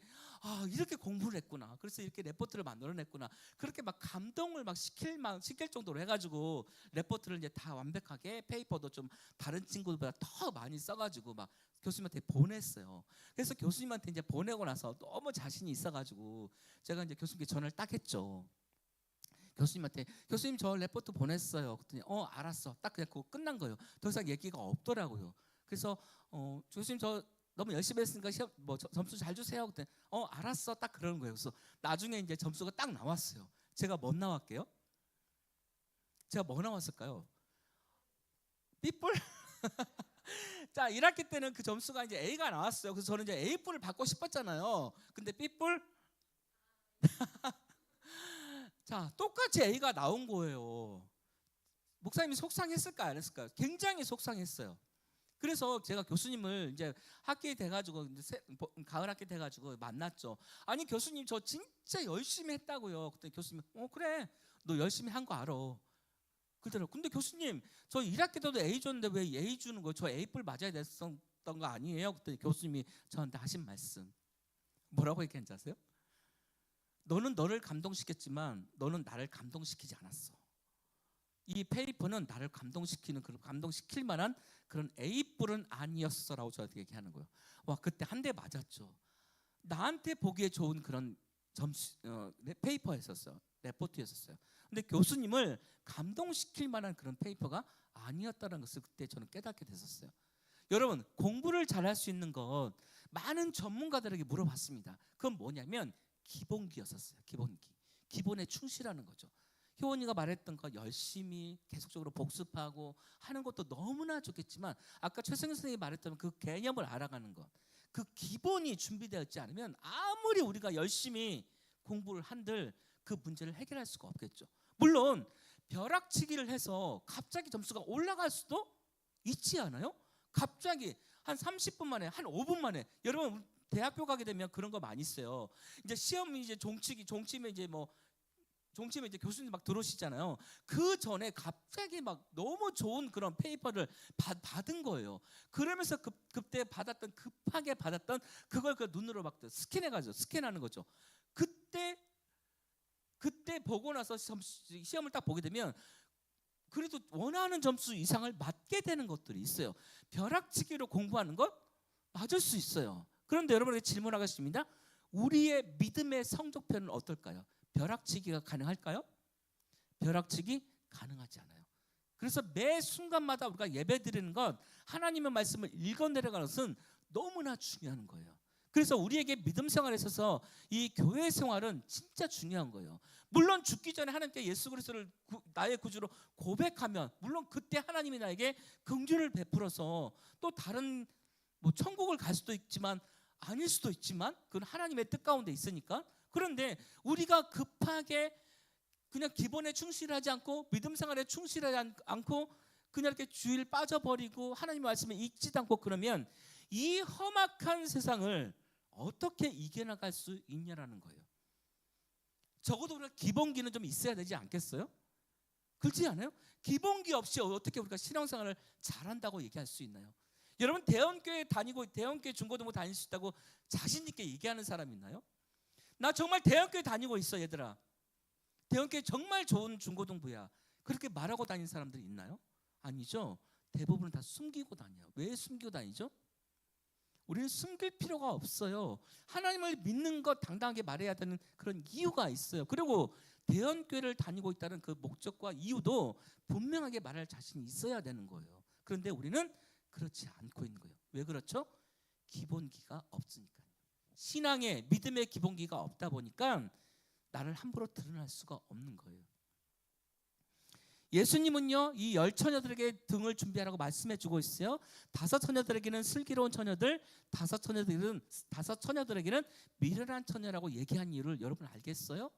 공부를 했구나. 그래서 이렇게 레포트를 만들어냈구나. 그렇게 막 감동을 막 시킬 정도로 해가지고 레포트를 이제 다 완벽하게 페이퍼도 좀 다른 친구들보다 더 많이 써가지고 막 교수님한테 보냈어요. 그래서 교수님한테 이제 보내고 나서 너무 자신이 있어가지고 제가 이제 교수님께 전화를 딱 했죠. 교수님한테 교수님 저 레포트 보냈어요. 그랬더니 알았어. 딱 그냥 그거 끝난 거예요. 더 이상 얘기가 없더라고요. 그래서 교수님 저 너무 열심히 했으니까 시험 뭐 점수 잘 주세요. 그때 알았어. 딱 그러는 거예요. 그래서 나중에 이제 점수가 딱 나왔어요. 제가 뭐 나왔게요? 제가 뭐 나왔을까요? 삐뿔? 자, 1학기 때는 그 점수가 이제 A가 나왔어요. 그래서 저는 이제 A뿔을 받고 싶었잖아요. 근데 B뿔? 자, 똑같이 A가 나온 거예요. 목사님이 속상했을까요? 안 했을까요? 굉장히 속상했어요. 그래서 제가 교수님을 이제 학기 돼가지고 가을 학기 돼가지고 만났죠. 아니 교수님 저 진짜 열심히 했다고요. 그때 교수님 그래 너 열심히 한 거 알아. 그러더라고요. 근데 교수님 저 1학기 때도 A 줬는데 왜 A 주는 거예요? 저 A뿔 맞아야 됐었던 거 아니에요? 그때 교수님이 저한테 하신 말씀 뭐라고 얘기했는지 아세요? 너는 너를 감동시켰지만 너는 나를 감동시키지 않았어. 이 페이퍼는 나를 감동시킬 만한 그런 A뿔은 아니었어라고 저한테 얘기하는 거예요. 와, 그때 한 대 맞았죠. 나한테 보기에 좋은 그런 페이퍼였었어요. 레포트였었어요. 근데 교수님을 감동시킬 만한 그런 페이퍼가 아니었다는 것을 그때 저는 깨닫게 됐었어요. 여러분, 공부를 잘할 수 있는 것 많은 전문가들에게 물어봤습니다. 그건 뭐냐면 기본기였었어요. 기본에 충실하는 거죠. 효원이가 말했던 거 열심히 계속적으로 복습하고 하는 것도 너무나 좋겠지만 아까 최승현 선생님이 말했던 그 개념을 알아가는 것, 그 기본이 준비되어 있지 않으면 아무리 우리가 열심히 공부를 한들 그 문제를 해결할 수가 없겠죠. 물론 벼락치기를 해서 갑자기 점수가 올라갈 수도 있지 않아요? 갑자기 한 30분 만에, 한 5분 만에. 여러분 대학교 가게 되면 그런 거 많이 있어요. 이제 시험 이제 종치면 이제 뭐 종침에 이제 교수님 막 들어오시잖아요. 그 전에 갑자기 막 너무 좋은 그런 페이퍼를 받은 거예요. 그러면서 그때 급하게 받았던 그걸 그 눈으로 막 스캔해가지고 스캔하는 거죠. 그때 보고 나서 시험을 딱 보게 되면 그래도 원하는 점수 이상을 맞게 되는 것들이 있어요. 벼락치기로 공부하는 것 맞을 수 있어요. 그런데 여러분에게 질문하겠습니다. 우리의 믿음의 성적표는 어떨까요? 벼락치기가 가능할까요? 벼락치기 가능하지 않아요. 그래서 매 순간마다 우리가 예배 드리는 것, 하나님의 말씀을 읽어 내려가는 것은 너무나 중요한 거예요. 그래서 우리에게 믿음 생활에 있어서 이 교회 생활은 진짜 중요한 거예요. 물론 죽기 전에 하나님께 예수 그리스도를 나의 구주로 고백하면 물론 그때 하나님이 나에게 긍휼을 베풀어서 또 다른 뭐 천국을 갈 수도 있지만 아닐 수도 있지만 그건 하나님의 뜻 가운데 있으니까. 그런데 우리가 급하게 그냥 기본에 충실하지 않고 믿음 생활에 충실하지 않고 그냥 이렇게 주일 빠져버리고 하나님의 말씀을 읽지도 않고 그러면 이 험악한 세상을 어떻게 이겨나갈 수 있냐라는 거예요. 적어도 우리가 기본기는 좀 있어야 되지 않겠어요? 그렇지 않아요? 기본기 없이 어떻게 우리가 신앙생활을 잘한다고 얘기할 수 있나요? 여러분 대원교회 다니고 대원교회 중고등부 다닐 수 있다고 자신 있게 얘기하는 사람 있나요? 나 정말 대원교회 다니고 있어 얘들아. 대원교회 정말 좋은 중고등부야. 그렇게 말하고 다니는 사람들이 있나요? 아니죠. 대부분은 다 숨기고 다녀요. 왜 숨기고 다니죠? 우리는 숨길 필요가 없어요. 하나님을 믿는 것 당당하게 말해야 되는 그런 이유가 있어요. 그리고 대원교회를 다니고 있다는 그 목적과 이유도 분명하게 말할 자신이 있어야 되는 거예요. 그런데 우리는 그렇지 않고 있는 거예요. 왜 그렇죠? 기본기가 없으니까요. 신앙의 믿음의 기본기가 없다 보니까 나를 함부로 드러날 수가 없는 거예요. 예수님은요 이 10처녀들에게 등을 준비하라고 말씀해 주고 있어요. 5처녀들에게는 슬기로운 처녀들, 5처녀들에게는 미련한 처녀라고 얘기한 이유를 여러분 알겠어요?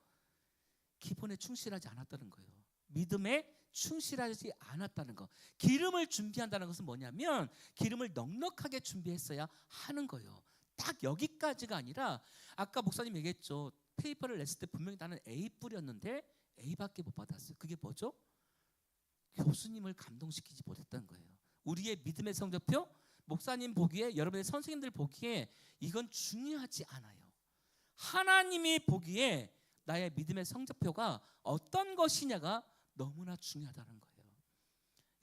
기본에 충실하지 않았다는 거예요. 믿음에 충실하지 않았다는 거. 기름을 준비한다는 것은 뭐냐면 기름을 넉넉하게 준비했어야 하는 거예요. 딱 여기까지가 아니라 아까 목사님 얘기했죠. 페이퍼를 냈을 때 분명히 나는 A 뿌렸는데 A밖에 못 받았어요. 그게 뭐죠? 교수님을 감동시키지 못했던 거예요. 우리의 믿음의 성적표, 목사님 보기에 여러분의 선생님들 보기에 이건 중요하지 않아요. 하나님이 보기에 나의 믿음의 성적표가 어떤 것이냐가 너무나 중요하다는 거예요.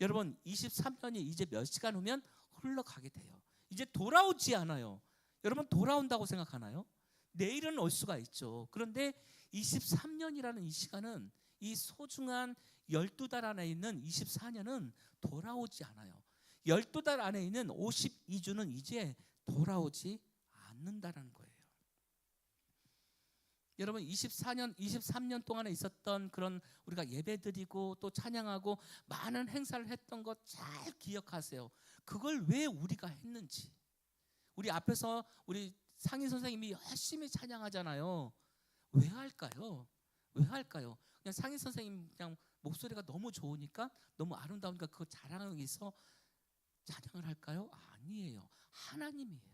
여러분 23년이 이제 몇 시간 후면 흘러가게 돼요. 이제 돌아오지 않아요. 여러분 돌아온다고 생각하나요? 내일은 올 수가 있죠. 그런데 23년이라는 이 시간은 이 소중한 12달 안에 있는 24년은 돌아오지 않아요. 12달 안에 있는 52주는 이제 돌아오지 않는다는 거예요. 여러분 23년 동안에 있었던 그런 우리가 예배드리고 또 찬양하고 많은 행사를 했던 것 잘 기억하세요. 그걸 왜 우리가 했는지. 우리 앞에서 우리 상인 선생님이 열심히 찬양하잖아요. 왜 할까요? 왜 할까요? 그냥 상인 선생님 그냥 목소리가 너무 좋으니까 너무 아름다우니까 그거 자랑하기 위해서 찬양을 할까요? 아니에요. 하나님이에요.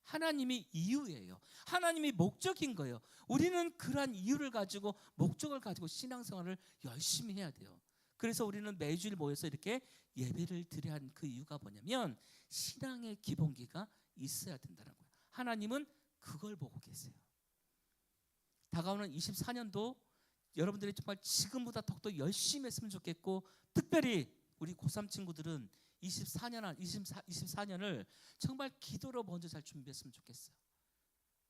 하나님이 이유예요. 하나님이 목적인 거예요. 우리는 그러한 이유를 가지고 목적을 가지고 신앙생활을 열심히 해야 돼요. 그래서 우리는 매주일 모여서 이렇게 예배를 드려야 하는 그 이유가 뭐냐면 신앙의 기본기가 있어야 된다는 거예요. 하나님은 그걸 보고 계세요. 다가오는 24년도 여러분들이 정말 지금보다 더욱더 열심히 했으면 좋겠고 특별히 우리 고3 친구들은 24년을 정말 기도로 먼저 잘 준비했으면 좋겠어요.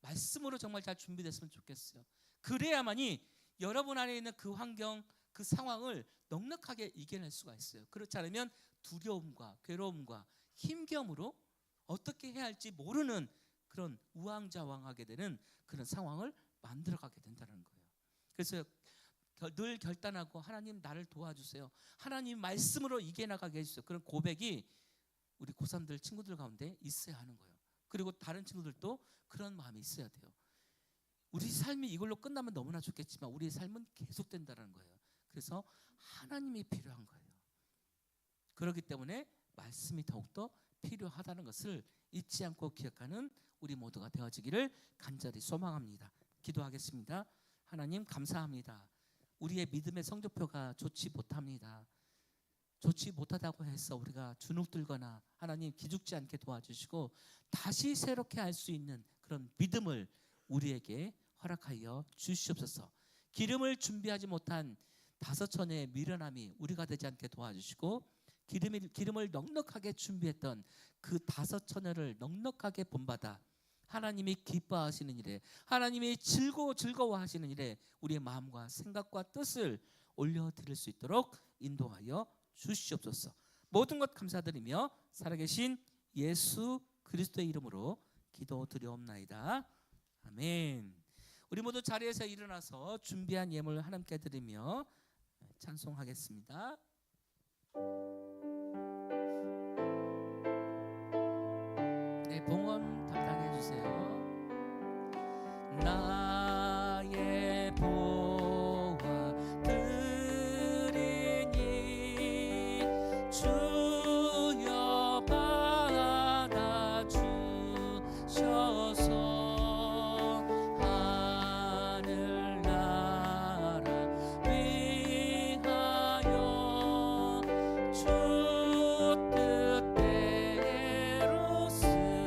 말씀으로 정말 잘 준비됐으면 좋겠어요. 그래야만이 여러분 안에 있는 그 환경, 그 상황을 넉넉하게 이겨낼 수가 있어요. 그렇지 않으면 두려움과 괴로움과 힘겨움으로 어떻게 해야 할지 모르는 그런 우왕좌왕하게 되는 그런 상황을 만들어가게 된다는 거예요. 그래서 늘 결단하고 하나님 나를 도와주세요. 하나님 말씀으로 이겨나가게 해주세요. 그런 고백이 우리 고3들 친구들 가운데 있어야 하는 거예요. 그리고 다른 친구들도 그런 마음이 있어야 돼요. 우리 삶이 이걸로 끝나면 너무나 좋겠지만 우리의 삶은 계속된다는 거예요. 그래서 하나님이 필요한 거예요. 그렇기 때문에 말씀이 더욱더 필요하다는 것을 잊지 않고 기억하는 우리 모두가 되어지기를 간절히 소망합니다. 기도하겠습니다. 하나님 감사합니다. 우리의 믿음의 성적표가 좋지 못합니다. 좋지 못하다고 해서 우리가 주눅들거나 하나님 기죽지 않게 도와주시고 다시 새롭게 할 수 있는 그런 믿음을 우리에게 허락하여 주시옵소서. 기름을 준비하지 못한 5처녀의 미련함이 우리가 되지 않게 도와주시고 기름을 넉넉하게 준비했던 그 5처녀를 넉넉하게 본받아 하나님이 기뻐하시는 일에, 하나님이 즐거워하시는 일에 우리의 마음과 생각과 뜻을 올려드릴 수 있도록 인도하여 주시옵소서. 모든 것 감사드리며 살아계신 예수 그리스도의 이름으로 기도드리옵나이다. 아멘. 우리 모두 자리에서 일어나서 준비한 예물 하나님께 드리며 찬송하겠습니다. 네, 봉헌 담당해 주세요. 나의 보화 드리니 주여 받아 주셔서 하늘나라 위하여 주 뜻대로 쓰소서.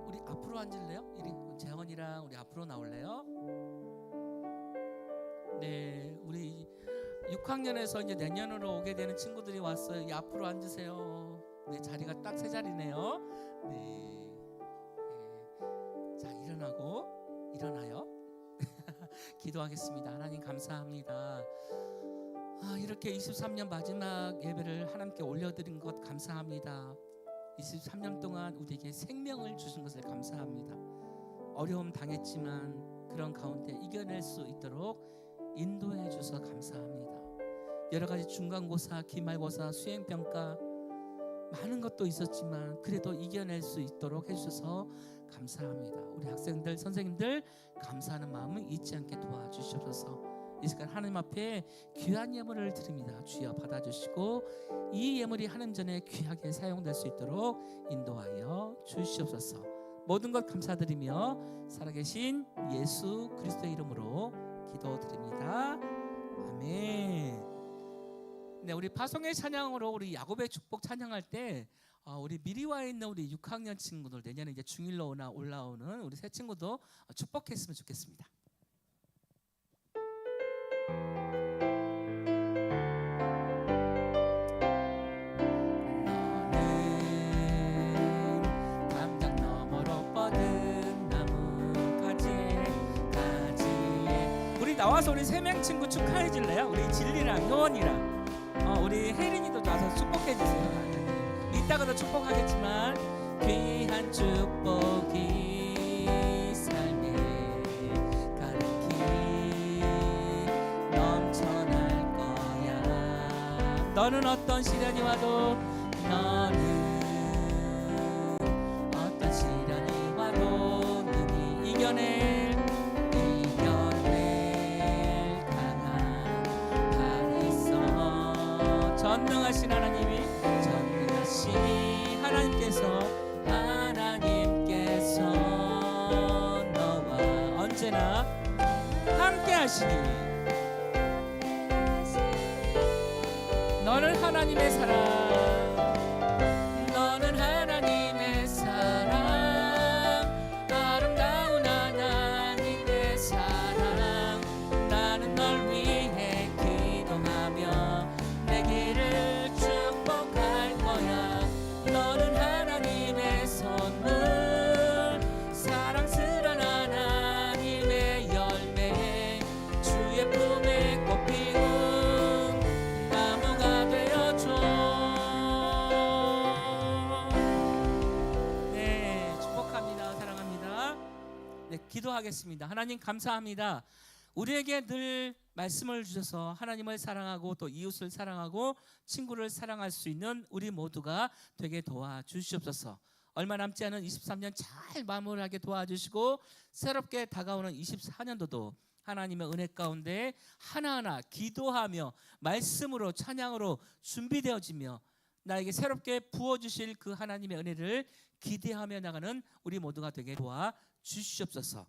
우리 앞으로 앉을래요? 재원이랑 우리 앞으로 나올래요? 네, 우리 6학년에서 이제 내년으로 오게 되는 친구들이 왔어요. 이 앞으로 앉으세요. 네, 자리가 딱 3자리네요. 네. 자, 일어나요. 기도하겠습니다. 하나님 감사합니다. 이렇게 23년 마지막 예배를 하나님께 올려드린 것 감사합니다. 23년 동안 우리에게 생명을 주신 것을 감사합니다. 어려움 당했지만 그런 가운데 이겨낼 수 있도록 인도해 주셔서 감사합니다. 여러 가지 중간고사, 기말고사, 수행평가 많은 것도 있었지만 그래도 이겨낼 수 있도록 해주셔서 감사합니다. 우리 학생들, 선생님들 감사하는 마음을 잊지 않게 도와주시옵소서. 이 시간 하나님 앞에 귀한 예물을 드립니다. 주여 받아주시고 이 예물이 하나님 전에 귀하게 사용될 수 있도록 인도하여 주시옵소서. 모든 것 감사드리며 살아계신 예수 그리스도의 이름으로 기도드립니다. 아멘. 네, 우리 파송의 찬양으로 우리 야곱의 축복 찬양할 때 우리 미리 와 있는 우리 6학년 친구들, 내년에 이제 중1로 올라오는 우리 새 친구도 축복했으면 좋겠습니다. 담장 너머로 뻗은 나뭇가지에 우리 나와서 우리 3명 친구 축하해 줄래요? 우리 진리랑 효원이랑 우리 혜린이도 나와서 축복해 주세요. 이따가도 축복하겠지만 귀한 축복이 삶에 가득히 넘쳐날 거야. 너는 어떤 시련이 와도 능히 이겨낼 강한 발이 있어. 전능하신 하나님께서 너와 언제나 함께 하시니 너는 하나님의 사랑 아름다운 하나님의 사랑. 나는 널 위해 기도하며 내 길을 축복할 거야. 너는 하나님의 선물, 사랑스런 하나님의 열매, 주의 품에 꽃 피운 나무가 되어줘. 네, 축복합니다. 사랑합니다. 네, 기도하겠습니다. 하나님 감사합니다. 우리에게 늘 말씀을 주셔서 하나님을 사랑하고 또 이웃을 사랑하고 친구를 사랑할 수 있는 우리 모두가 되게 도와주시옵소서. 얼마 남지 않은 23년 잘 마무리하게 도와주시고 새롭게 다가오는 24년도도 하나님의 은혜 가운데 하나하나 기도하며 말씀으로 찬양으로 준비되어지며 나에게 새롭게 부어주실 그 하나님의 은혜를 기대하며 나가는 우리 모두가 되게 도와주시옵소서. 주시옵소서.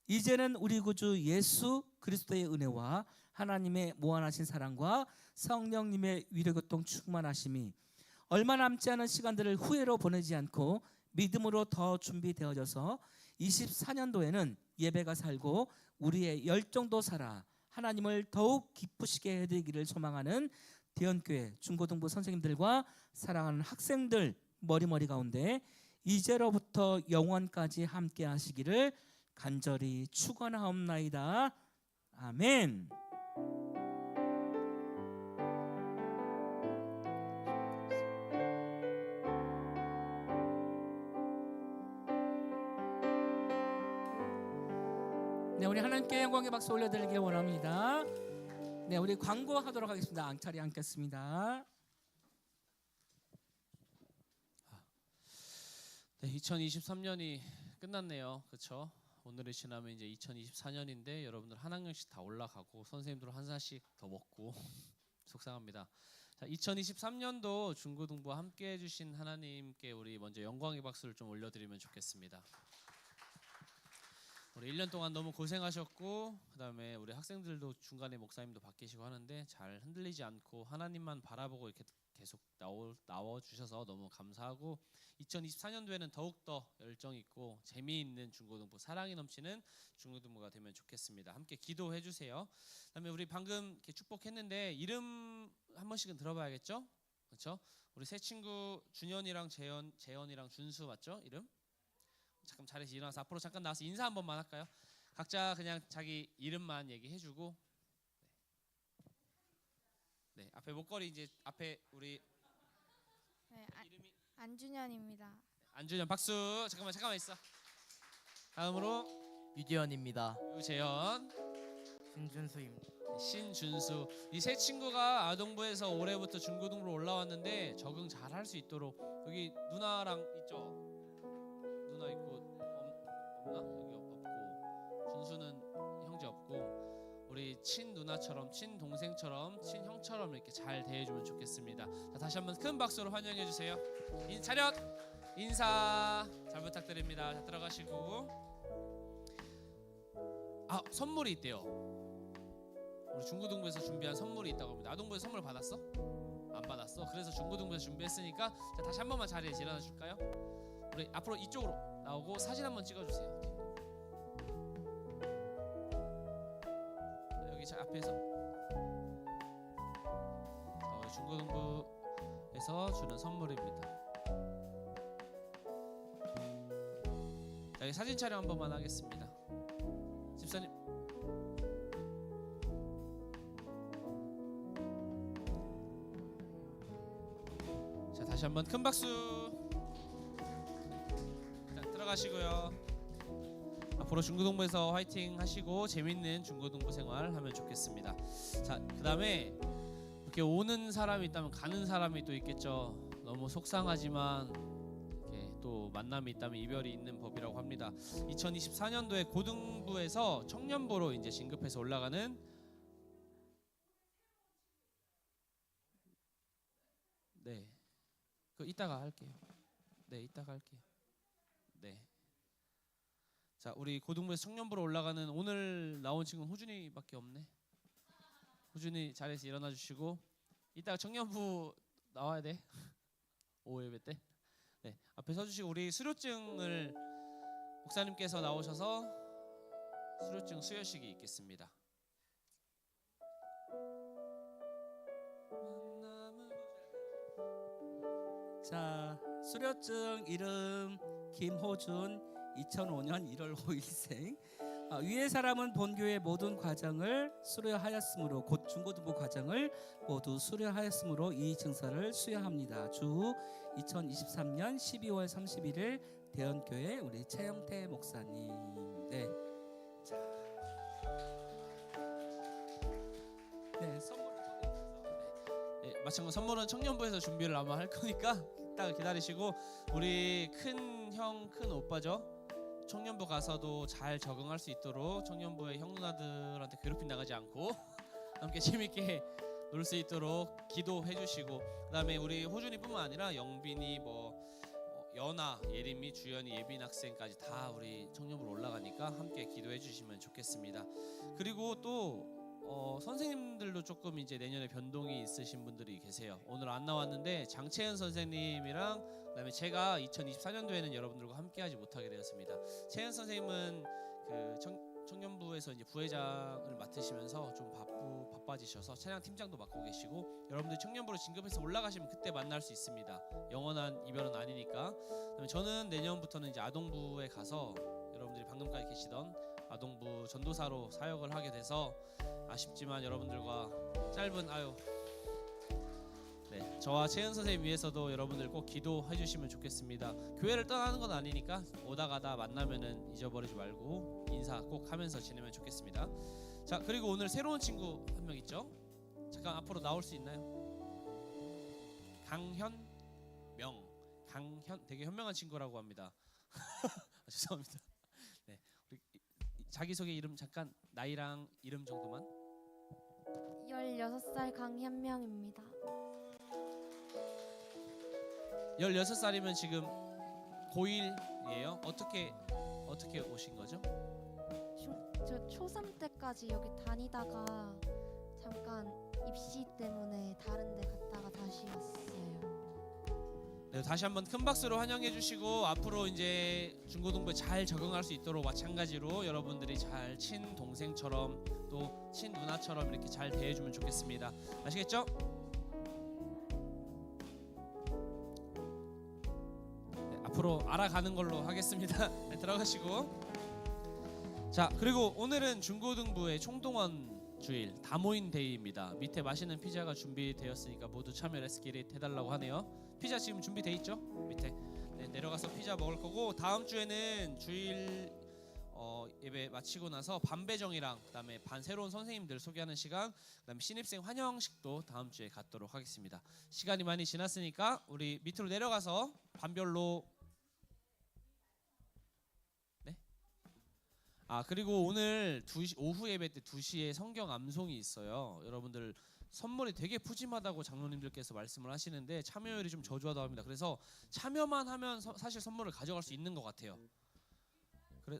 이제는 우리 구주 예수 그리스도의 은혜와 하나님의 무한하신 사랑과 성령님의 위로교통 충만하심이 얼마 남지 않은 시간들을 후회로 보내지 않고 믿음으로 더 준비되어져서 24년도에는 예배가 살고 우리의 열정도 살아 하나님을 더욱 기쁘시게 해드리기를 소망하는 대연교회 중고등부 선생님들과 사랑하는 학생들 머리머리 가운데 이제로부터 영원까지 함께 하시기를 간절히 축원하옵나이다. 아멘. 네, 우리 하나님께 영광의 박수 올려드리길 원합니다. 네, 우리 광고하도록 하겠습니다. 앙차리 앉겠습니다. 네, 2023년이 끝났네요. 그렇죠? 오늘이 지나면 이제 2024년인데 여러분들 한 학년씩 다 올라가고 선생님들 한 살씩 더 먹고 속상합니다. 자, 2023년도 중고등부 함께 해주신 하나님께 우리 먼저 영광의 박수를 좀 올려드리면 좋겠습니다. 우리 1년 동안 너무 고생하셨고 그다음에 우리 학생들도 중간에 목사님도 바뀌시고 하는데 잘 흔들리지 않고 하나님만 바라보고 이렇게 계속 나와 주셔서 너무 감사하고 2024년도에는 더욱더 열정 있고 재미있는 중고등부 사랑이 넘치는 중고등부가 되면 좋겠습니다. 함께 기도해 주세요. 그다음에 우리 방금 이렇게 축복했는데 이름 한 번씩은 들어봐야겠죠? 그렇죠? 우리 새 친구 준현이랑 재현이랑 준수 맞죠? 이름? 잠깐 자리에서 일어나서 앞으로 잠깐 나와서 인사 한 번만 할까요? 각자 그냥 자기 이름만 얘기해주고 네 앞에 목걸이 이제 앞에 우리 네, 이름이 안준현입니다. 안준현 박수. 잠깐만 있어. 다음으로 유재현입니다. 유재현, 신준수입니다. 신준수. 이 세 친구가 아동부에서 올해부터 중고등부로 올라왔는데 적응 잘 할 수 있도록 여기 누나랑 있죠. 누나 있고 없나? 여기 없고 준수는 형제 없고 우리 친 누나처럼 친 동생처럼 친 형처럼 이렇게 잘 대해주면 좋겠습니다. 자, 다시 한번 큰 박수로 환영해 주세요. 차렷 인사 잘 부탁드립니다. 자, 들어가시고 선물이 있대요. 우리 중고등부에서 준비한 선물이 있다고 합니다. 아동부에서 선물 받았어? 안 받았어? 그래서 중고등부에서 준비했으니까 자, 다시 한 번만 자리에서 일어나 줄까요? 우리 앞으로 이쪽으로 나오고 사진 한번 찍어주세요. 여기 앞에서 우리 중고등부에서 주는 선물입니다. 여기 사진 촬영 한 번만 하겠습니다. 집사님. 자, 다시 한번 큰 박수. 자, 들어가시고요. 앞으로 중고등부에서 화이팅 하시고 재밌는 중고등부 생활 하면 좋겠습니다. 자, 그다음에 이렇게 오는 사람이 있다면 가는 사람이 또 있겠죠. 너무 속상하지만 이렇게 또 만남이 있다면 이별이 있는 법이라고 합니다. 2024년도에 고등부에서 청년부로 이제 진급해서 올라가는 네. 그 이따가 할게요. 네, 이따가 할게요. 네. 자, 우리 고등부에서 청년부로 올라가는 오늘 나온 친구는 호준이밖에 없네. 호준이 자리에서 일어나 주시고 이따가 청년부 나와야 돼. 오후 예배 때. 네, 앞에 서주시고 우리 수료증을 목사님께서 나오셔서 수료증 수여식이 있겠습니다. 자, 수료증 이름 김호준 2005년 1월 5일생. 위의 사람은 본교의 모든 과정을 수료하였으므로 곧 중고등부 과정을 모두 수료하였으므로 이 증서를 수여합니다. 주 2023년 12월 31일 대연교회 우리 최영태 목사님. 네. 자. 네, 선물을 네, 마찬가지로 선물은 청년부에서 준비를 아마 할 거니까 이따가 기다리시고 우리 큰 형, 큰 오빠죠. 청년부 가서도 잘 적응할 수 있도록 청년부의 형 누나들한테 괴롭힘 나가지 않고 함께 재밌게 놀 수 있도록 기도해 주시고 그다음에 우리 호준이뿐만 아니라 영빈이 연아, 예림이, 주연이, 예빈 학생까지 다 우리 청년부로 올라가니까 함께 기도해 주시면 좋겠습니다. 그리고 또 선생님들도 조금 이제 내년에 변동이 있으신 분들이 계세요. 오늘 안 나왔는데 장채은 선생님이랑 그다음에 제가 2024년도에는 여러분들과 함께하지 못하게 되었습니다. 채은 선생님은 그 청년부에서 이제 부회장을 맡으시면서 좀 바빠지셔서 찬양 팀장도 맡고 계시고, 여러분들 청년부로 진급해서 올라가시면 그때 만날 수 있습니다. 영원한 이별은 아니니까. 그다음에 저는 내년부터는 이제 아동부에 가서 여러분들이 방금까지 계시던 아동부 전도사로 사역을 하게 돼서 아쉽지만 여러분들과 짧은 저와 채은 선생님 위해서도 여러분들 꼭 기도해 주시면 좋겠습니다. 교회를 떠나는 건 아니니까 오다 가다 만나면은 잊어버리지 말고 인사 꼭 하면서 지내면 좋겠습니다. 자, 그리고 오늘 새로운 친구 한 명 있죠? 잠깐 앞으로 나올 수 있나요? 강현 되게 현명한 친구라고 합니다. 죄송합니다. 네, 우리 자기소개 이름 잠깐, 나이랑 이름 정도만. 16살 강현명입니다. 16살이면 지금 고1이에요. 어떻게 오신 거죠? 저 초3 때까지 여기 다니다가 잠깐 입시 때문에 다른 데 갔다가 다시 왔어요. 네, 다시 한번 큰 박수로 환영해 주시고, 앞으로 이제 중고등부에 잘 적응할 수 있도록 마찬가지로 여러분들이 잘 친동생처럼 또 친누나처럼 이렇게 잘 대해주면 좋겠습니다. 아시겠죠? 네, 앞으로 알아가는 걸로 하겠습니다. 네, 들어가시고. 자, 그리고 오늘은 중고등부의 총동원 주일 다모인 데이입니다. 밑에 맛있는 피자가 준비되었으니까 모두 참여 렛츠기릿 해달라고 하네요. 피자 지금 준비돼 있죠? 밑에. 네, 내려가서 피자 먹을 거고, 다음 주에는 주일 예배 마치고 나서 반배정이랑 그다음에 반 새로운 선생님들 소개하는 시간, 그다음에 신입생 환영식도 다음 주에 갖도록 하겠습니다. 시간이 많이 지났으니까 우리 밑으로 내려가서 반별로. 네? 그리고 오늘 오후 예배 때 2시에 성경 암송이 있어요. 여러분들 선물이 되게 푸짐하다고 장로님들께서 말씀을 하시는데 참여율이 좀 저조하다고 합니다. 그래서 참여만 하면 사실 선물을 가져갈 수 있는 것 같아요. 그래.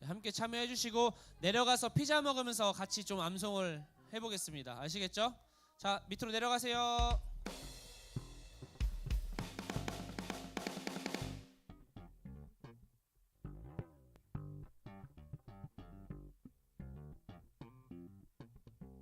함께 참여해 주시고 내려가서 피자 먹으면서 같이 좀 암송을 해보겠습니다. 아시겠죠? 자, 밑으로 내려가세요.